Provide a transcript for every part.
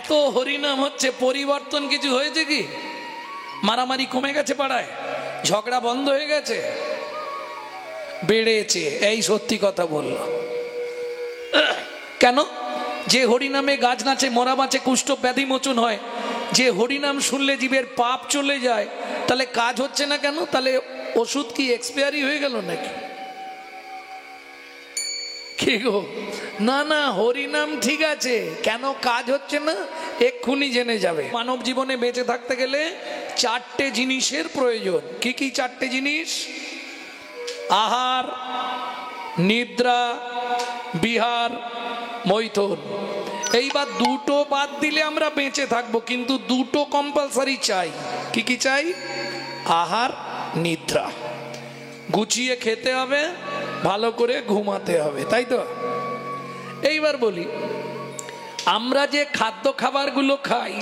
এত হরিনাম হচ্ছে, পরিবর্তন কিছু হয়েছে কি? মারামারি কমে গেছে পাড়ায়? ঝগড়া বন্ধ হয়ে গেছে? বেড়েছে। এই সত্যি কথা বলল। কেন? যে হরিনামে গাছ নাচে, মরা বাঁচে, কুষ্ঠ ব্যাধি মোচন হয়, যে হরিনাম শুনলে জীবের পাপ চলে যায়, তাহলে কাজ হচ্ছে না কেন? তাহলে ওষুধ কি এক্সপায়ারি হয়ে গেল নাকি? কি গো? না না, হরিনাম ঠিক আছে, কেন কাজ হচ্ছে না এক্ষুনি জেনে যাবে। মানব জীবনে বেঁচে থাকতে গেলে চারটে জিনিসের প্রয়োজন। কি কি চারটে জিনিস? আহার, নিদ্রা, বিহার, মৈথুন। এইবার দুটো বাদ দিলে আমরা বেঁচে থাকবো, কিন্তু দুটো কম্পালসারি চাই। কি কি চাই? আহার, নিদ্রা। গুছিয়ে খেতে হবে, ভালো করে ঘুমাতে হবে, তাই তো? এইবার বলি, আমরা যে খাদ্য খাবারগুলো খাই,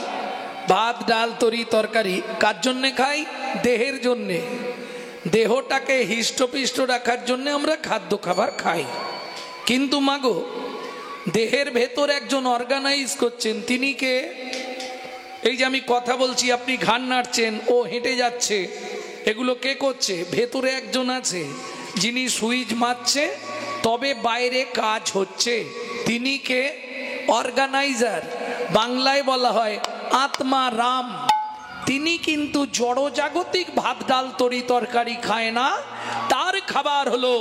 ভাত, ডাল, তরি, তরকারি, কার জন্যে খাই? দেহের জন্যে। দেহটাকে হৃষ্টপিষ্ট রাখার জন্য আমরা খাদ্য খাবার খাই। কিন্তু মাগো, দেহের ভেতর একজন অর্গানাইজ করছেন, তিনি কে? এই যে আমি কথা বলছি, আপনি ঘাড় নাড়ছেন, ও হেঁটে যাচ্ছে, এগুলো কে করছে? ভেতরে একজন আছে যিনি সুইচ মারছে, তবে বাইরে কাজ হচ্ছে। তিনি কে? অর্গানাইজার। বাংলায় বলা হয় আত্মা রাম। তিনি কিন্তু জড়জাগতিক ভাত, ডাল, তরি, তরকারি খায় না। তার খাবার হলো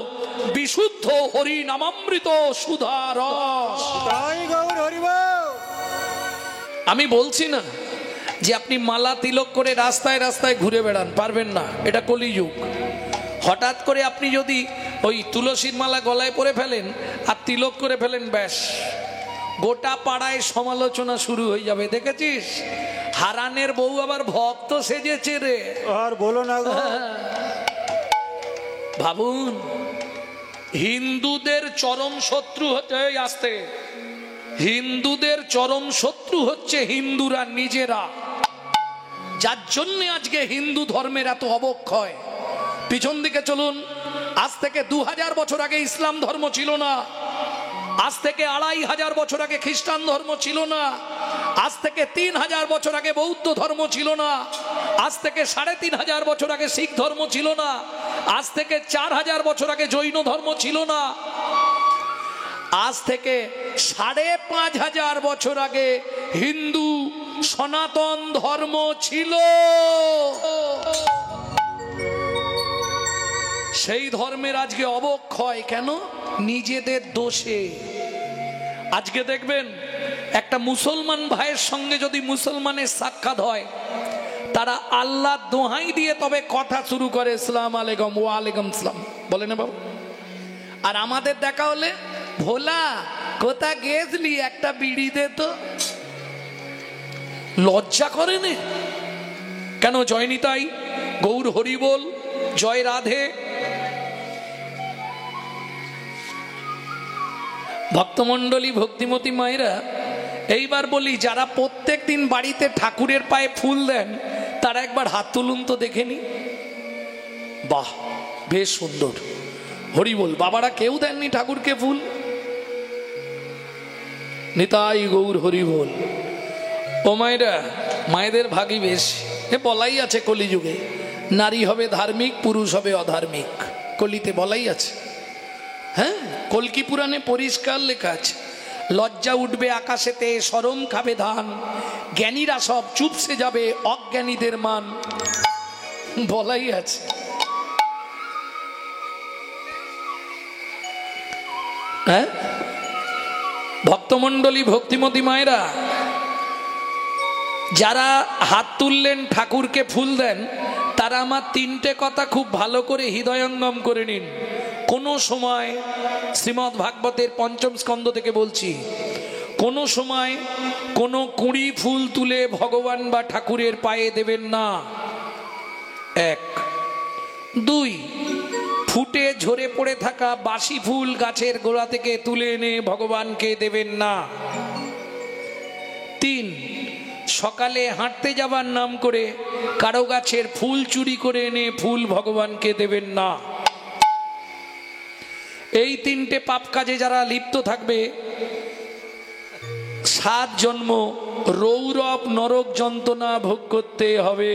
বিশুদ্ধ হরি নামামৃত সুধা রস। আমি বলছি না যে আপনি মালা তিলক করে রাস্তায় রাস্তায় ঘুরে বেড়ান, পারবেন না, এটা কলিযুগ। হঠাৎ করে আপনি যদি ওই তুলসীর মালা গলায় পরে ফেলেন আর তিলক করে ফেলেন, ব্যাস, গোটা পাড়ায় সমালোচনা শুরু হয়ে যাবে। দেখেছিস, হারানের বউ আবার ভক্ত সেজেছে রে। আর বলো না গো। ভাবুন, হিন্দুদের চরম শত্রু হচ্ছে, আসতে, হিন্দুদের চরম শত্রু হচ্ছে হিন্দুরা নিজেরা, যার জন্য আজকে হিন্দু ধর্মের এত অবক্ষয়। পিছন দিকে চলুন, আজ থেকে 2000 বছর আগে ইসলাম ধর্ম ছিল না, আজ থেকে 2500 বছর আগে খ্রিস্টান ধর্ম ছিল না, আজ থেকে 3000 বছর আগে বৌদ্ধ ধর্ম ছিল না, আজ থেকে 3500 বছর আগে শিখ ধর্ম ছিল না, আজ থেকে 4000 বছর আগে জৈন ধর্ম ছিল না, আজ থেকে 5500 বছর আগে হিন্দু সনাতন ধর্ম ছিল। সেই ধর্মের আজকে অবক্ষয় কেন? নিজেদের দোষে। আজকে দেখবেন, একটা মুসলমান ভাইয়ের সঙ্গে যদি মুসলমানের সাক্ষাৎ হয়, তারা আল্লাহ দোহাই দিয়ে তবে কথা শুরু করে, আসসালামু আলাইকুম, ওয়া আলাইকুম সালাম, বলে না বাবু? আর আমাদের দেখা হলে, ভোলা কোথা গেছলি, একটা বিড়ি দে তো। লজ্জা করে না? কেন? জয় নিতাই, গৌর হরি বল, জয় রাধে। ভক্তমণ্ডলী, ভক্তিমতী মায়েরা, এইবার বলি, যারা প্রত্যেক দিন বাড়িতে ঠাকুরের পায়ে ফুল দেন, তারা একবার হাত তুলুন তো দেখেনি। বাহ, বেশ সুন্দর, হরি বল। বাবারা কেউ দেননি ঠাকুরকে ফুল? নিতাই গৌর হরি বল। ও মায়েরা, মায়েদের ভাগই বেশ। এ বলাই আছে কলিযুগে, নারী হবে ধার্মিক, পুরুষ হবে অধার্মিক, কলিতে বলাই আছে। হ্যাঁ, কল্কি পুরাণে পরিষ্কার লেখা আছে, লজ্জা উঠবে আকাশেতে, শরম খাবে ধান, জ্ঞানীরা সব চুপসে যাবে, অজ্ঞানীদের মান, বলাই আছে। হ্যাঁ, ভক্তমণ্ডলী, ভক্তিমতী মায়েরা, যারা হাত তুললেন, ঠাকুরকে ফুল দেন, তারা আমার 3টে কথা খুব ভালো করে হৃদয়ঙ্গম করে নিন। কোনো সময়, শ্রীমদ্ ভাগবতের 5ম স্কন্ধ থেকে বলছি, কোনো সময় কোনো কুঁড়ি ফুল তুলে ভগবান বা ঠাকুরের পায়ে দেবেন না। 1, 2, ফুটে ঝরে পড়ে থাকা বাসি ফুল গাছের গোড়া থেকে তুলে এনে ভগবানকে দেবেন না। 3, সকালে হাঁটতে যাবার নাম করে কারো গাছের ফুল চুরি করে এনে ফুল ভগবানকে দেবেন না। এই 3টে পাপ কাজে যারা লিপ্ত থাকবে, 7 জন্ম রৌরব নরক যন্ত্রণা ভোগ করতে হবে।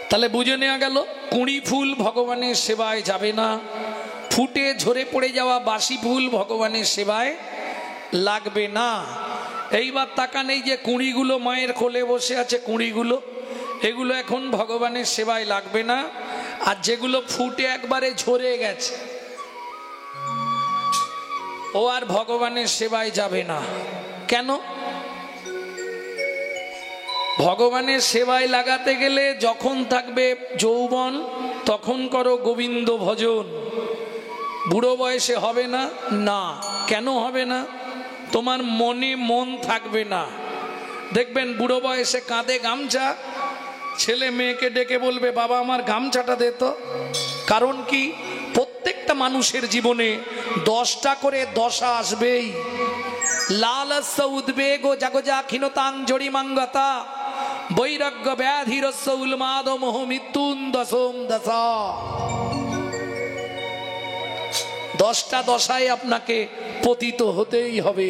তাহলে বুঝে নেওয়া গেল কুঁড়ি ফুল ভগবানের সেবায় যাবে না, ফুটে ঝরে পড়ে যাওয়া বাসি ফুল ভগবানের সেবায় লাগবে না। এইবার তাকান, এই যে কুঁড়িগুলো মায়ের কোলে বসে আছে, কুঁড়িগুলো এগুলো এখন ভগবানের সেবায় লাগবে না। আর যেগুলো ফুটে একবারে ঝরে গেছে ও আর ভগবানের সেবায় যাবে না। কেন? ভগবানের সেবায় লাগাতে গেলে যখন থাকবে যৌবন তখন করো গোবিন্দ ভজন, বুড়ো বয়সে হবে না। না, কেন হবে না? তোমার মনে মন থাকবে না। দেখবেন বুড়ো বয়সে কাঁধে গামছা, ছেলে মেয়েকে ডেকে বলবে বাবা আমার গামছাটা দে তো। কারণ কি? প্রত্যেকটা মানুষের জীবনে 10টা করে দশা আসবেই। লালস্য উদ্বেগ জাগজা ক্ষীণতাং জড়িমাঙ্গতা বৈরাগ্য ব্যাধিরস্য উন্মাদ মোহ মৃত্যুন দশম দশা। 10টা দশায় আপনাকে পতিত হতেই হবে।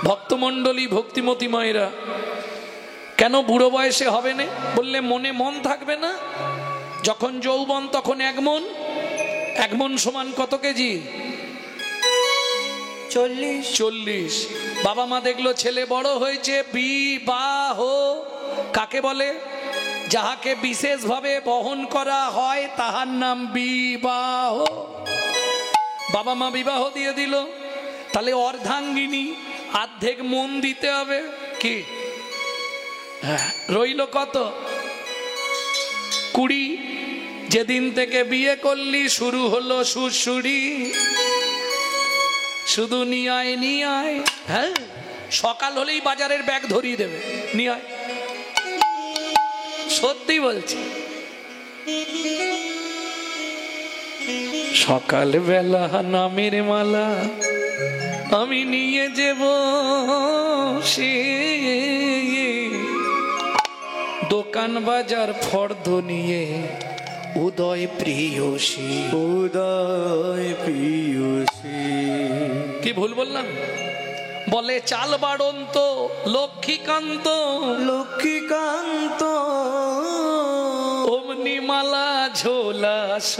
ভক্তমণ্ডলী, ভক্তিমতী মায়েরা, কেন বুড়ো বয়সে হবে না? বললে মনে মন থাকবে না। যখন যৌবন তখন 1 মন। 1 মন সমান কত কেজি? 40। বাবা মা দেখলো ছেলে বড় হয়েছে, বিবাহ কাকে বলে? যাহাকে বিশেষভাবে বহন করা হয় তাহার নাম বিবাহ। বাবা মা বিবাহ দিয়ে দিল, তাহলে অর্ধাঙ্গিনী অর্ধেক মন দিতে হবে। কি রইল কত? 20। যেদিন থেকে বিয়ে করলি শুরু হলো সুরসুরি, শুধু নিয়ে আয় নিয়ে আয়। হ্যাঁ, সকাল হলেই বাজারের ব্যাগ ধরিয়ে দেবে, নিয়ে আয়। সত্যি বলছি, সকাল বেলা নামের মালা আমি নিয়ে যাব সে, দোকান বাজার ফর্দ নিয়ে উদয় প্রিয়সী, উদয় প্রিয়সী। কি ভুল বললাম? বলে চাল বাড়ন্ত লক্ষ্মীকান্ত, লক্ষ্মীকান্ত অমনি মালা ঝোলাস,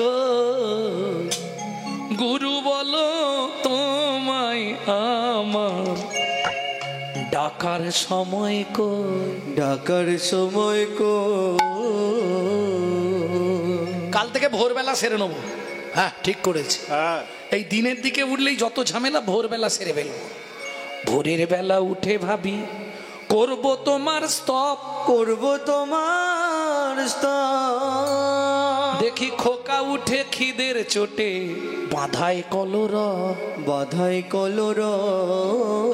গুরু বলো তোমায় আমার ডাকার সময় কই, ডাকার সময় কই। কাল থেকে ভোরবেলা সেরে নেবো। হ্যাঁ, ঠিক করেছি। এই দিনের দিকে উঠলেই যত ঝামেলা ভোরবেলা সেরে ফেলবো। ভোরের বেলা উঠে ভাবি করব তোমার স্তব, করব তোমার স্তব। দেখি খোকা উঠে খিদের চোটে বাঁধায় কলর, বাধাই কলর।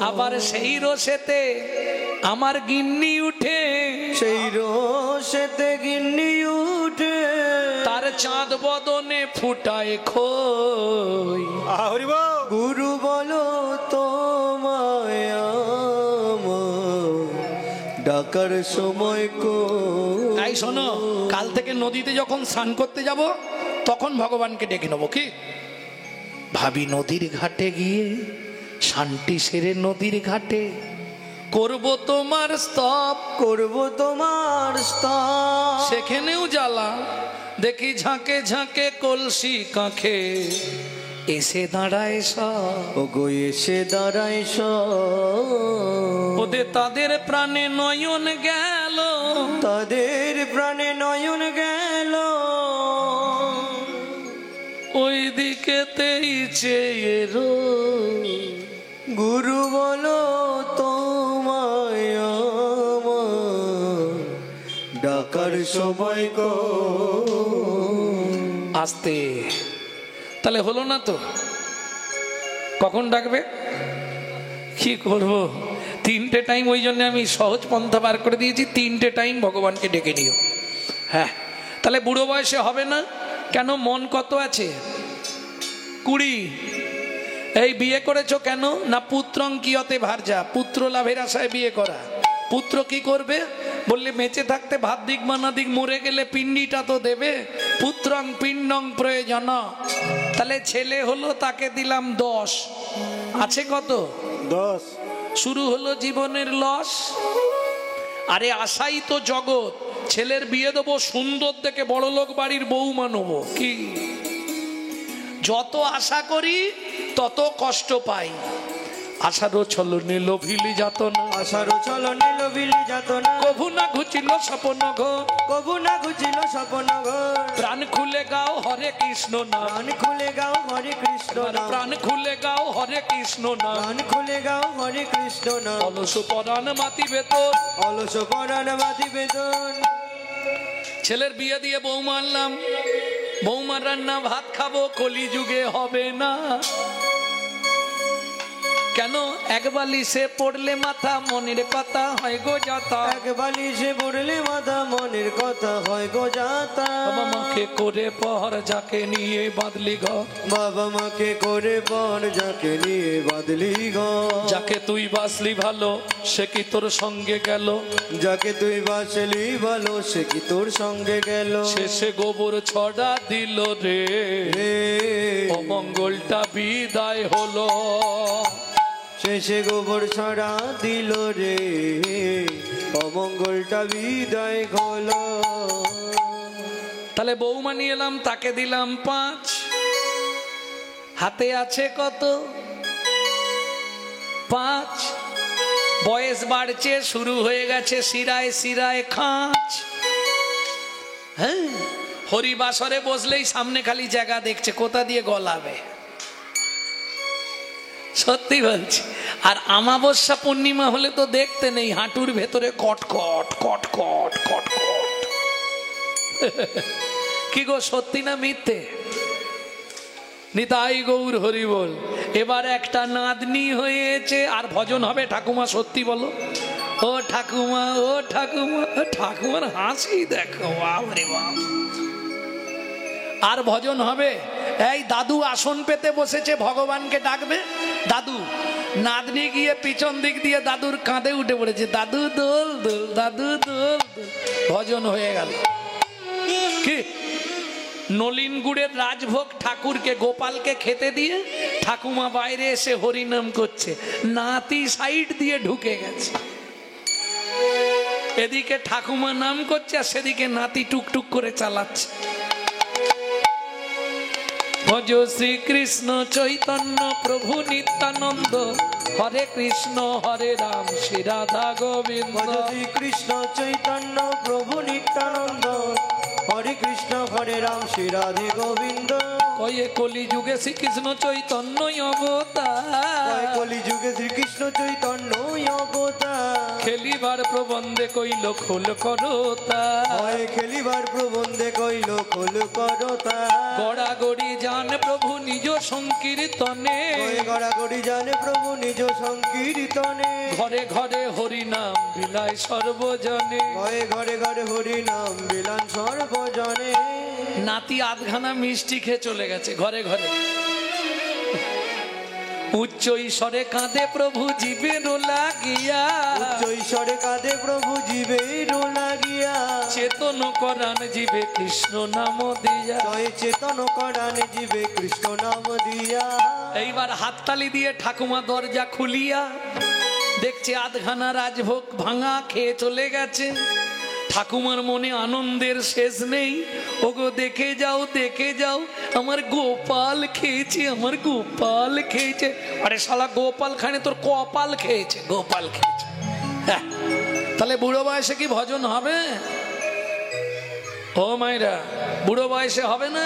আবার সেই রসেতে আমার গিন্নি উঠে, সেই রসেতে গিন্নি উঠে তার চাঁদ বদনে ফুটায় খই। গুরু বলো তোমায় আমার ডাকার সময় কই। তাই শোনো, কাল থেকে নদীতে যখন স্নান করতে যাব তখন ভগবানকে ডেকে নেবো। কি ভাবি নদীর ঘাটে গিয়ে শান্তি সেরে নদীর ঘাটে করব তোমার স্তব, করব তোমার স্তব। সেখানেও জ্বালা দেখি ঝাঁকে ঝাঁকে কলসি কাঁখে এসে দাঁড়ায় সব, ওগো এসে দাঁড়ায় সব। ওদের তাদের প্রাণে নয়ন গেল, তাদের প্রাণে নয়ন গেল ওই দিকেতেই চেয়ে রই। গুরু বলো তোমায় আমার ডাকার সময় কই। আসতে তাহলে হলো না তো? কখন ডাকবে? কি করব? 3টে টাইম, ওই জন্য আমি সহজ পন্থা বার করে দিয়েছি। 3টে টাইম ভগবানকে ডেকে নিও। হ্যাঁ, তাহলে বুড়ো বয়সে হবে না। কেন? মন কত আছে? 20। এই বিয়ে করেছো কেন? না পুত্রং কিয়তে ভার্যা, পুত্র লাভের আশায় বিয়ে করা। পুত্র কি করবে? বললে বেঁচে থাকতে ভাত দিক মানা দিক, মরে গেলে পিণ্ডিটা তো দেবে। পুত্রং পিণ্ডং প্রয়োজন। তাহলে ছেলে হলো, তাকে দিলাম 10, আছে কত? 10। শুরু হলো জীবনের লস। আরে আশাই তো জগৎ। ছেলের বিয়ে দেবো সুন্দর দেখে, বড় লোক বাড়ির বউ মানবো, কি যত আশা করি তত কষ্ট পাই। আশারও ছলনে লোভিলি যাতনা, আশারও ছলনে লোভিলি যাতনা, কভু না ঘুচিল স্বপ্ন ঘর, কবু না ঘুচিল স্বপ্ন ঘর। প্রাণ খুলে গাও হরে কৃষ্ণ নাম, প্রাণ খুলে গাও হরে কৃষ্ণ নাম, প্রাণ খুলে গাও হরে কৃষ্ণ নাম। প্রাণ খুলে গাও হরে কৃষ্ণ নাম। অলস পরাণ মাতিবে তোর, অলস পরাণ বাঁধি বেদন। ছেলের বিয়ে দিয়ে বৌমা আনলাম, বৌমার রান্না ভাত খাবো, কলিযুগে হবে না। কেন? এক বালিশে পড়লে মাথা, মনের কথা হয় গো যাতা। এক বালিশে পড়লে মাথা, মনের কথা হয় গো যাতা। বাবা মাকে করে পর, যাকে নিয়ে বাঁধলি ঘর, বাবা মাকে করে পর, যাকে নিয়ে বাঁধলি ঘর। যাকে তুই বাসলি ভালো, সে কি তোর সঙ্গে গেল, যাকে তুই বাঁচলি ভালো, সে কি তোর সঙ্গে গেল। শেষে গোবর ছড়া দিল রে, অমঙ্গলটা বিদায় হলো। শেষে গোবর ছড়া দিল রে, অমঙ্গলটা বিদায় হলো। তাহলে বৌমা নিয়ে এলাম, তাকে দিলাম 5, হাতে আছে কত? 5। বয়স বাড়ছে, শুরু হয়ে গেছে শিরায় শিরায় খাঁচ। হ্যাঁ, হরিবাসরে বসলেই সামনে খালি জায়গা দেখছে, কোথা দিয়ে গলাবে। সত্যি বলছি। আর আমাবস্যা পূর্ণিমা হলে তো দেখতে নেই, হাঁটুর ভেতরে কটকট কটকট কটকট। কি গো, সত্যি না মিথ্যে? নিতাই গৌর হরি বল। এবার একটা নাতনি হয়েছে, আর ভজন হবে ঠাকুমা, সত্যি বলো। ও ঠাকুমা, ও ঠাকুমা, ঠাকুমার হাসি দেখো, বাবারে বাপ। আর ভজন হবে। এই দাদু আসন পেতে বসেছে, ভগবানকে ডাকবে। দাদু, নাতনি গিয়ে পিছন দিক দিয়ে দাদুর কাঁধে উঠে পড়েছে, দাদু দোল দোল, দাদু দোল দোল। ভজন হয়ে গেল। কি নলিন গুড়ের রাজভোগ ঠাকুরকে, গোপালকে খেতে দিয়ে ঠাকুমা বাইরে এসে হরিনাম করছে, নাতি সাইড দিয়ে ঢুকে গেছে। এদিকে ঠাকুমা নাম করছে, আর সেদিকে নাতি টুকটুক করে চালাচ্ছে। ভজ শ্রীকৃষ্ণ চৈতন্য প্রভু নিত্যানন্দ, হরে কৃষ্ণ হরে রাম শ্রী রাধা গোবিন্দ। ভজ শ্রীকৃষ্ণ চৈতন্য প্রভু নিত্যানন্দ, হরে কৃষ্ণ হরে রাম শ্রী রাধে গোবিন্দ। কয়ে কলি যুগে শ্রীকৃষ্ণ চৈতন্য অবতার, কলি যুগে শ্রীকৃষ্ণ চৈতন্য অবতার। খেলিবার প্রবন্ধে কইল খোল করতা, খেলিবার প্রবন্ধে কইল খোল করতা। গড়াগড়ি জান প্রভু নিজ সংকীর্তনে, গড়াগড়ি জানে প্রভু নিজ সংকীর্তনে। ঘরে ঘরে হরি নাম বিলায় সর্বজনে, ঘরে ঘরে ঘরে হরি নাম বিলান সর্বজনে। নাতি আধখানা মিষ্টি খেয়ে চলে গেছে ঘরে ঘরে। উচ্চ ঈশ্বরে কাঁদে প্রভু জীবের লাগিয়া, উচ্চ ঈশ্বরে কাঁদে প্রভু জীবের লাগিয়া। চেতন করান জীবে কৃষ্ণ নাম দিয়া, জয় চেতন করান জীবে কৃষ্ণ নাম দিয়া। এইবার হাততালি দিয়ে ঠাকুমা দরজা খুলিয়া দেখছে আধখানা রাজভোগ ভাঙা খেয়ে চলে গেছে। ঠাকুমার মনে আনন্দের শেষ নেই। ওগো দেখে যাও, দেখে যাও, আমার গোপাল খেয়েছে, আমার গোপাল খেয়েছে। আরে শালা গোপাল খানে তোর কপাল খেয়েছে, গোপাল খেয়েছে। হ্যাঁ, তাহলে বুড়ো বয়সে কি ভজন হবে? ও মাইরা, বুড়ো বয়সে হবে না।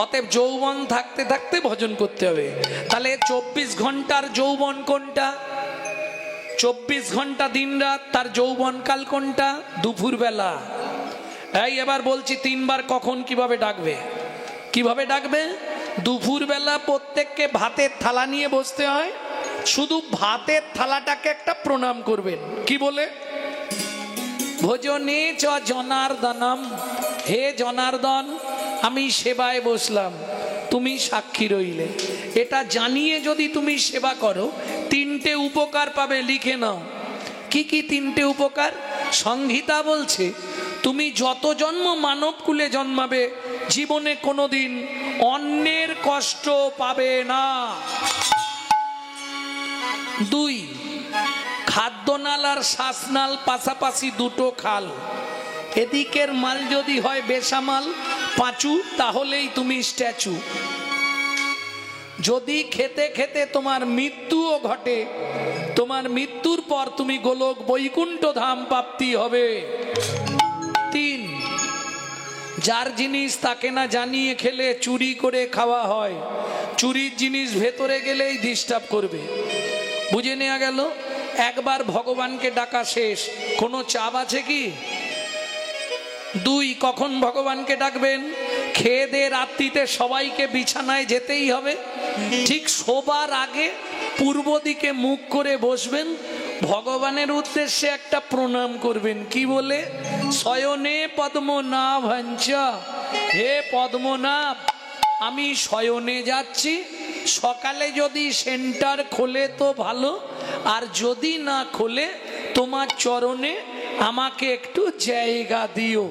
অতএব যৌবন থাকতে থাকতে ভজন করতে হবে। তাহলে 24 ঘন্টার যৌবন কোনটা? 24 ঘন্টা দিন রাত, তার যৌবনকাল কোনটা? দুপুর বেলা। এই এবার বলছি 3 বার কখন কিভাবে ডাকবে। কিভাবে ডাকবে? দুপুর বেলা প্রত্যেককে ভাতের থালা নিয়ে বসতে হয়। শুধু ভাতের থালাটাকে একটা প্রণাম করবেন। কি বলে? ভোজনে চ জনার্দনম, হে জনার্দন, আমি সেবায় বসলাম, তুমি সাক্ষী রইলে। এটা জানিয়ে যদি তুমি সেবা করো 3টে উপকার পাবে, লিখে নাও। কি কি 3টে উপকার? সংহিতা বলছে তুমি যত জন্ম মানব কুলে জন্মাবে জীবনে কোনোদিন অন্যের কষ্ট পাবে না। 2, খাদ্যনাল আর শ্বাসনাল পাশাপাশি দুটো খাল, এদিকের মাল যদি হয় বেসামাল পাঁচু তাহলেই তুমি স্ট্যাচু। যদি খেতে খেতে তোমার মৃত্যুও ঘটে, তোমার মৃত্যুর পর তুমি গোলক বৈকুণ্ঠ ধাম প্রাপ্তি হবে। 3, যার জিনিস তাকে না জানিয়ে খেলে চুরি করে খাওয়া হয়, চুরির জিনিস ভেতরে গেলেই ডিস্টার্ব করবে। বুঝে নেওয়া গেল? একবার ভগবানকে ডাকা শেষ, কোনো চাপ আছে কি? 2, কখন ভগবানকে ডাকবেন? খেয়ে দে রাত্রিতে সবাইকে বিছানায় যেতেই হবে, ঠিক শোবার আগে পূর্ব দিকে মুখ করে বসবেন, ভগবানের উদ্দেশ্যে একটা প্রণাম করবেন। কি বলে? শয়নে পদ্মনাভাঞ্চ, হে পদ্মনাভ আমি শয়নে যাচ্ছি, সকালে যদি সেন্টার খোলে তো ভালো, আর যদি না খোলে তোমার চরণে আমাকে একটু জায়গা দিও।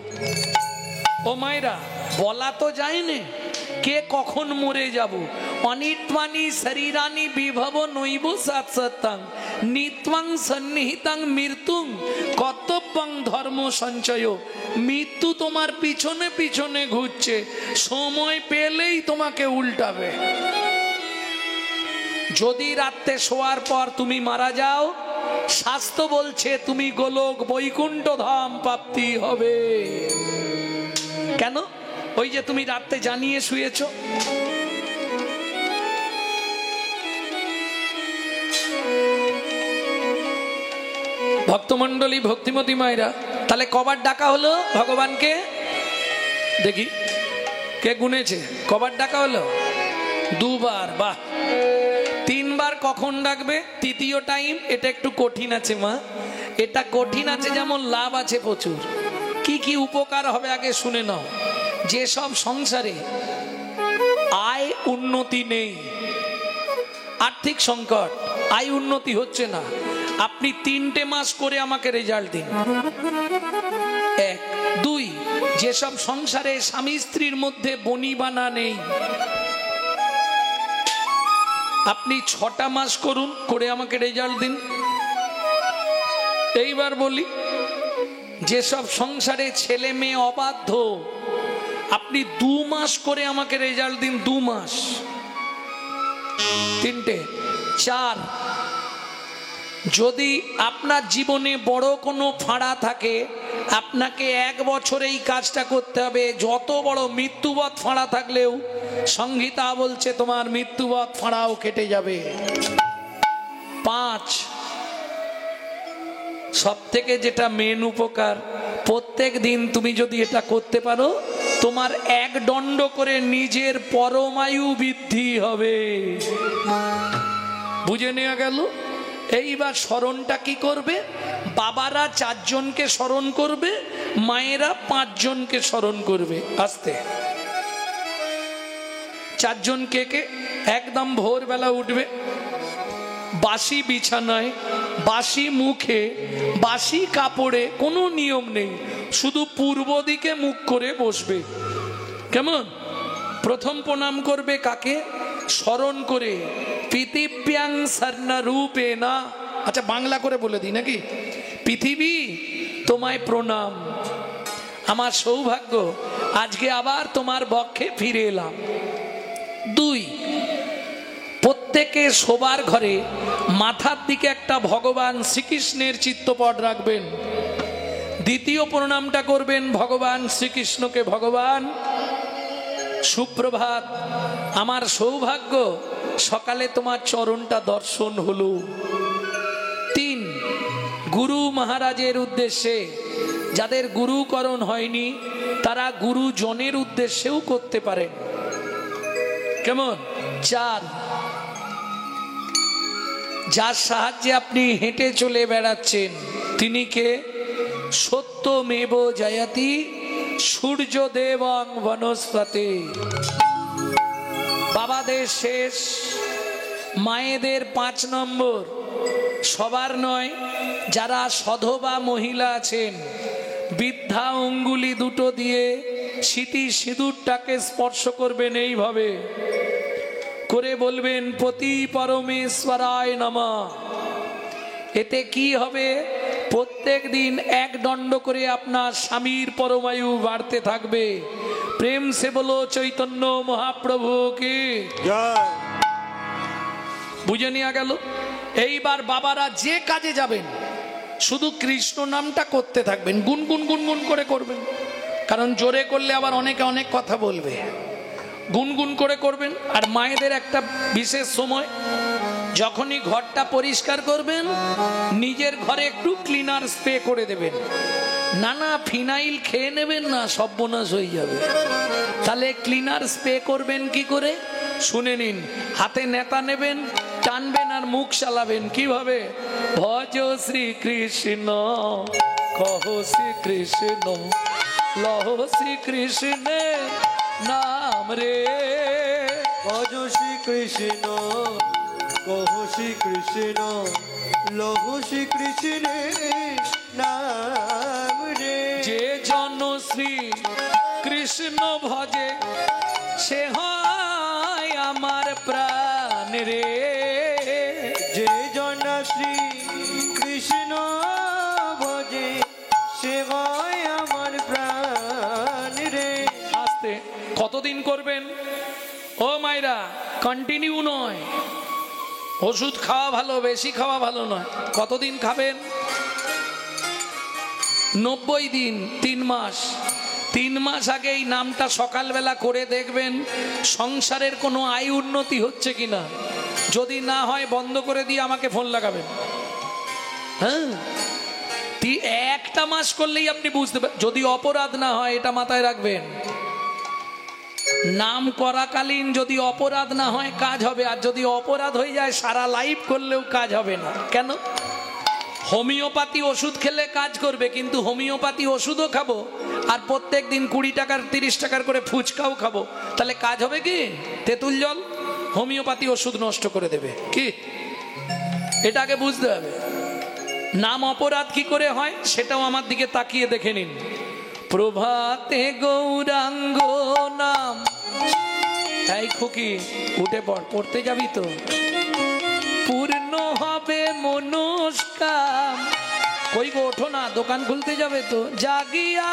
ও মায়েরা, বলা তো যায়নি কে কখন মরে যাব। অনিত্বানি শরীরানি বিভব নৈব সাৎসত্তাং নিত্বাং সন্নিহিতাং মৃত্যুং কর্তব্যং ধর্ম সঞ্চয়। মৃত্যু তোমার পিছনে পিছনে ঘুরছে, সময় পেলেই তোমাকে উল্টাবে। যদি রাতে শোয়ার পর তুমি মারা যাও, শাস্ত্র বলছে তুমি গোলক বৈকুণ্ঠ ধাম প্রাপ্তি হবে। কেন? ওই যে তুমি রাতে জানিয়ে শুয়েছ। ভক্তমন্ডলী, ভক্তিমতী মায়েরা, তাহলে কবার ডাকা হলো ভগবানকে? দেখি কে গুনেছে, কবার ডাকা হলো? 2 বার। বাহ। 3 বার কখন ডাকবে? তৃতীয় টাইম। এটা একটু কঠিন আছে মা, এটা কঠিন আছে, যেমন লাভ আছে প্রচুর। কি কি উপকার হবে আগে শুনে নাও। যেসব সংসারে আয় উন্নতি নেই, আর্থিক সংকট, আয় উন্নতি হচ্ছে না, আপনি 3টে মাস করে আমাকে রেজাল্ট দিন। 1, 2, যেসব সংসারে স্বামী স্ত্রীর মধ্যে বনিবানা নেই, আপনি 6টা মাস করুন, করে আমাকে রেজাল্ট দিন। এইবার বলি, যেসব সংসারে ছেলে মেয়ে অবাধ্য, আপনি 2 মাস করে আমাকে রেজাল্ট দিন। 2 মাস। 3টে। 4, যদি আপনার জীবনে বড় কোনো ফাঁড়া থাকে, আপনাকে 1 বছরে এই কাজটা করতে হবে। যত বড় মৃত্যুবৎ ফাঁড়া থাকলেও সংহিতা বলছে তোমার মৃত্যুবৎ ফাঁড়াও কেটে যাবে। 5, সব থেকে যেটা মেন উপকার, প্রত্যেক দিন তুমি যদি এটা করতে পারো, তোমার 1 দণ্ড করে নিজের পরমায়ু বৃদ্ধি হবে। বুঝে নেওয়া গেল? এইবার স্মরণটা কি করবে? বাবারা 4 জনকে স্মরণ করবে, মায়েরা 5 জনকে স্মরণ করবে। আস্তে 4 জন কে কে? একদম ভোরবেলা উঠবে, বাসি বিছানায়, বাসি মুখে, বাসি কাপড়ে, কোনো নিয়ম নেই, শুধু পূর্ব দিকে মুখ করে বসবে। কেমন? প্রথম প্রণাম করবে কাকে? স্মরণ করে পৃথিব্যাং স্বর্ণরূপে না। আচ্ছা বাংলা করে বলে দিই নাকি? পৃথিবী তোমায় প্রণাম, আমার সৌভাগ্য আজকে আবার তোমার বক্ষে ফিরে এলাম। 2, প্রত্যেকে শোবার ঘরে মাথার দিকে একটা ভগবান শ্রীকৃষ্ণের চিত্রপট রাখবেন। দ্বিতীয় প্রণামটা করবেন ভগবান শ্রীকৃষ্ণকে। ভগবান সুপ্রভাত, আমার সৌভাগ্য সকালে তোমার চরণটা দর্শন হলো। 3, গুরু মহারাজের উদ্দেশ্যে, যাদের গুরুকরণ হয়নি তারা গুরুজনের উদ্দেশ্যেও করতে পারেন। কেমন? 4, যার সাহায্যে আপনি হেঁটে চলে বেড়াচ্ছেন তিনি কে? সত্যমেব জয়তি সূর্যদেবং বনস্পতি। বাবাদের শেষ, মায়েদের 5 নম্বর, সবার নয়, যারা সধবা মহিলা আছেন বৃদ্ধা অঙ্গুলি দুটো দিয়ে সিঁথি সিঁদুরটাকে স্পর্শ করবেন, এইভাবে করে বলবেন পতি পরমেশ্বরায় নমঃ। এতে কি হবে? প্রত্যেক দিন এক দণ্ড করে আপনার স্বামীর পরমায়ু বাড়তে থাকবে। প্রেম সে বলো চৈতন্য মহাপ্রভু কি জয়। বুঝে নেওয়া গেল। এইবার বাবারা যে কাজে যাবেন শুধু কৃষ্ণ নামটা করতে থাকবেন, গুনগুন গুনগুন করে করবেন, কারণ জোরে করলে আবার অনেকে অনেক কথা বলবে। গুনগুন করে করবেন। আর মায়েদের একটা বিশেষ সময়, যখনই ঘরটা পরিষ্কার করবেন নিজের ঘরে একটু ক্লিনার স্প্রে করে দেবেন। না ফিনাইল খেয়ে নেবেন না, সর্বনাশ হয়ে যাবে। তাহলে ক্লিনার স্প্রে করবেন কি করে শুনে নিন। হাতে নেতা নেবেন, টানবেন আর মুখ চালাবেন কিভাবে? ভজ শ্রীকৃষ্ণ কহ শ্রীকৃষ্ণ লহ শ্রীকৃষ্ণের নাম রে। ভজ শ্রীকৃষ্ণ কহ শ্রীকৃষ্ণ লহ শ্রীকৃষ্ণের নাম রে। যে জন শ্রী কৃষ্ণ ভজে সে হয় আমার প্রাণ রে। যে জন শ্রী কৃষ্ণ ভজে সে হয় আমার প্রাণ রে। আস্তে কতদিন করবেন ও মায়েরা? কন্টিনিউ নয়, ওষুধ খাওয়া ভালো, বেশি খাওয়া ভালো নয়। কতদিন খাবেন? 90 দিন, 3 মাস। 3 মাস আগে এই নামটা সকালবেলা করে দেখবেন সংসারের কোনো আয় উন্নতি হচ্ছে কিনা। যদি না হয় বন্ধ করে দিয়ে আমাকে ফোন লাগাবেন। হ্যাঁ, একটা মাস করলেই আপনি বুঝতে পারবেন। যদি অপরাধ না হয়, এটা মাথায় রাখবেন। নাম করাকালীন যদি অপরাধ না হয় কাজ হবে, আর যদি অপরাধ হয়ে যায় সারা লাইফ করলেও কাজ হবে না। কেন? হোমিওপ্যাথি ওষুধ খেলে কাজ করবে, কিন্তু হোমিওপ্যাথি ওষুধও খাবো আর প্রত্যেক দিন 20 টাকার 30 টাকার করে ফুচকাও খাবো, তাহলে কাজ হবে কি? তেঁতুল জল হোমিওপ্যাথি ওষুধ নষ্ট করে দেবে কি? এটাকে বুঝতে হবে। নাম অপরাধ কি করে হয় সেটাও আমার দিকে তাকিয়ে দেখে নিন। প্রভাতে গৌরাঙ্গ নাম। এই খুকি উঠে পড়, পড়তে যাবি তো? পূর্ণ হবে মনস্কাম। কই গো ওঠো না, দোকান খুলতে যাবে তো। জাগিয়া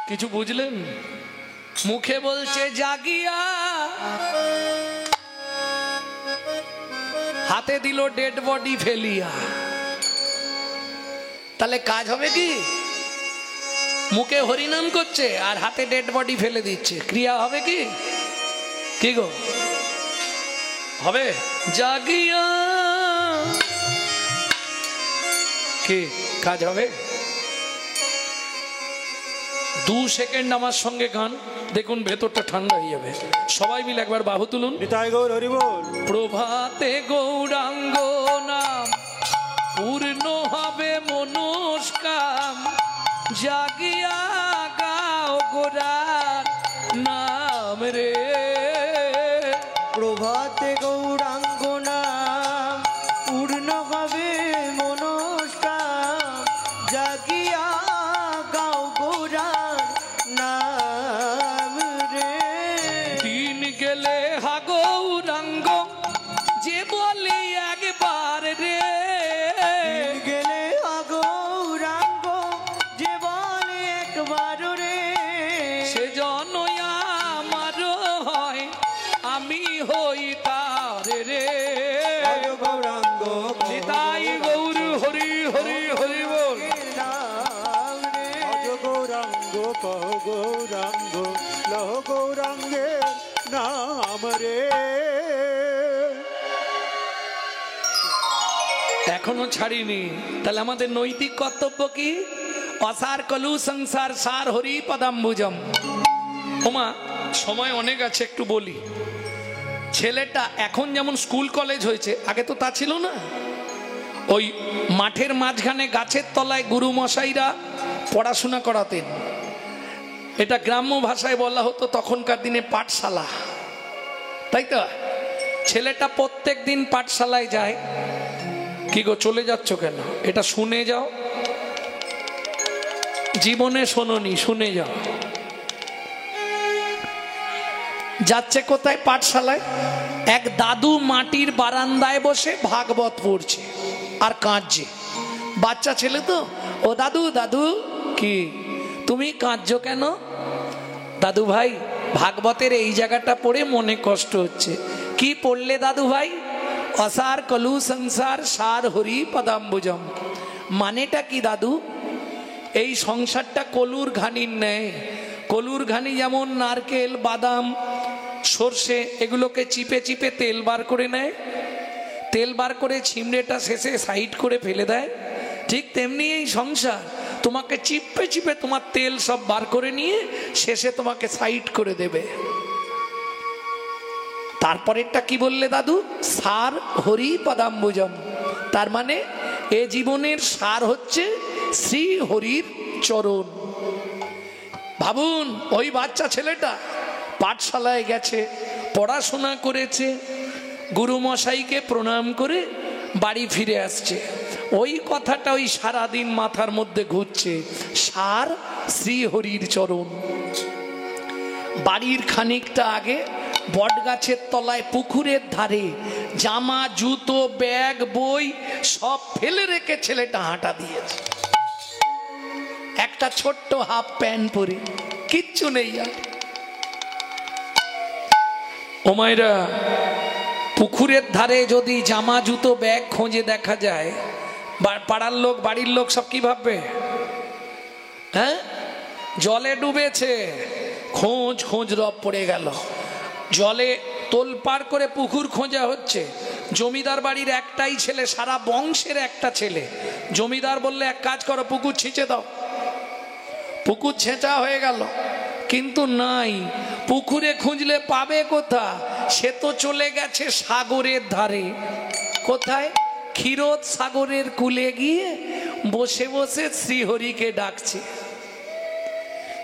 কিছু বুঝলেন? মুখে বলছে জাগিয়া, হাতে দিল ডেড বডি ফেলিয়া। তাহলে কাজ হবে কি? মুখে হরিনাম করছে আর হাতে ডেড বডি ফেলে দিচ্ছে, ক্রিয়া হবে কি? কি গো হবে? জাগিয়া কি কাজ হবে? 2 সেকেন্ড আমার সঙ্গে গান, দেখুন ভেতরটা ঠান্ডা হয়ে যাবে। সবাই মিলে একবার বাহু তুলুন। নিতাই গৌর হরি বল। প্রভাতে গৌরাঙ্গ নাম, পূর্ণ হবে মনস্কাম। জাগিয়া গাও গোরার নাম রে। প্রভাতে গৌরাঙ্গ নাম, পূর্ণ হবে মনস্কাম। জাগিয়া গাও গোরার নাম রে। দিন গেলে হা গৌরাঙ্গ যে বলে একবার রে। গেলে গৌরাঙ্গ যে বলে একবার রে। সে জন আমার হয়, আমি হই তার রে। গৌরাঙ্গ নিতাই গৌর হরি হরি হরি বল। নাম রে। গৌরাঙ্গ কহ গৌরাঙ্গ লহ গৌরাঙ্গের নাম রে। এখনো ছাড়িনি, তাহলে আমাদের নৈতিক কর্তব্য কি? অসার কলু সংসার সার হরি পদাম্বুজম। ওমা সময় অনেক আছে, একটু বলি। ছেলেটা এখন যেমন স্কুল কলেজ হয়েছে, আগে তো তা ছিল না। ওই মাঠের মাঝখানে গাছের তলায় গুরু মশাইরা পড়াশোনা করাতেন। এটা গ্রাম্য ভাষায় বলা হতো তখনকার দিনে পাঠশালা। তাই তো? ছেলেটা প্রত্যেক দিন পাঠশালায় যায়। কি গো চলে যাচ্ছ কেন? এটা শুনে যাও, জীবনে শোনোনি, শুনে যাও। যাচ্ছে কোথায়? পাঠশালায়। এক দাদু মাটির বারান্দায় বসে ভাগবত পড়ছে আর কাঁদছে। বাচ্চা ছেলে তো, ও দাদু দাদু। কি তুমি কাঁদছো কেন? দাদু ভাই ভাগবতের এই জায়গাটা পড়ে মনে কষ্ট হচ্ছে। কি পড়লে দাদু ভাই? অসার কলু সংসার সার হরি পদাম্বুজম। মানেটা কি দাদু? এই সংসারটা কলুর ঘানির ন্যায়। কলুর ঘানি যেমন নারকেল, বাদাম, সর্ষে এগুলোকে চিপে চিপে তেল বার করে নেয়, তেল বার করে ছিমড়েটা শেষে সাইড করে ফেলে দেয়, ঠিক তেমনি এই সংসার তোমাকে চিপে চিপে তোমার তেল সব বার করে নিয়ে শেষে তোমাকে সাইড করে দেবে। তারপরেরটা কি বললে দাদু? সার হরি পদাম্বুজম। তার মানে এ জীবনের সার হচ্ছে শ্রী হরির চরণ। ভাবুন, ওই বাচ্চা ছেলেটা পাঠশালায় গেছে, পড়াশোনা করেছে, গুরুমশাইকে প্রণাম করে বাড়ি ফিরে আসছে। ওই কথাটা ওই সারাদিন মাথার মধ্যে ঘুরছে, সার শ্রী হরির চরণ। বাড়ির খানিকটা আগে বট গাছের তলায় পুকুরের ধারে জামা, জুতো, ব্যাগ, বই সব ফেলে রেখে ছেলেটা হাঁটা দিয়েছে। একটা ছোট্ট হাফ প্যান্ট পরে, কিচ্ছু নেই আর। ও মায়েরা, পুকুরের ধারে যদি জামা, জুতো, ব্যাগ খোঁজে দেখা যায়, পাড়ার লোক, বাড়ির লোক সব কি ভাববে? হ্যাঁ, জলে ডুবেছে, খোঁজ খোঁজ রব পড়ে গেল। জলে তোলপাড় করে পুকুর খোঁজা হচ্ছে। জমিদার বাড়ির একটাই ছেলে, সারা বংশের একটা ছেলে। জমিদার বললে এক কাজ করো, পুকুর ছিঁচে দাও। পুকুর ছেঁচা হয়ে গেল, কিন্তু নাই। পুকুরে খুঁজলে পাবে কোথা? সে তো চলে গেছে সাগরের ধারে। কোথায়? ক্ষীরোদ সাগরের কূলে গিয়ে বসে বসে শ্রীহরিকে ডাকছে,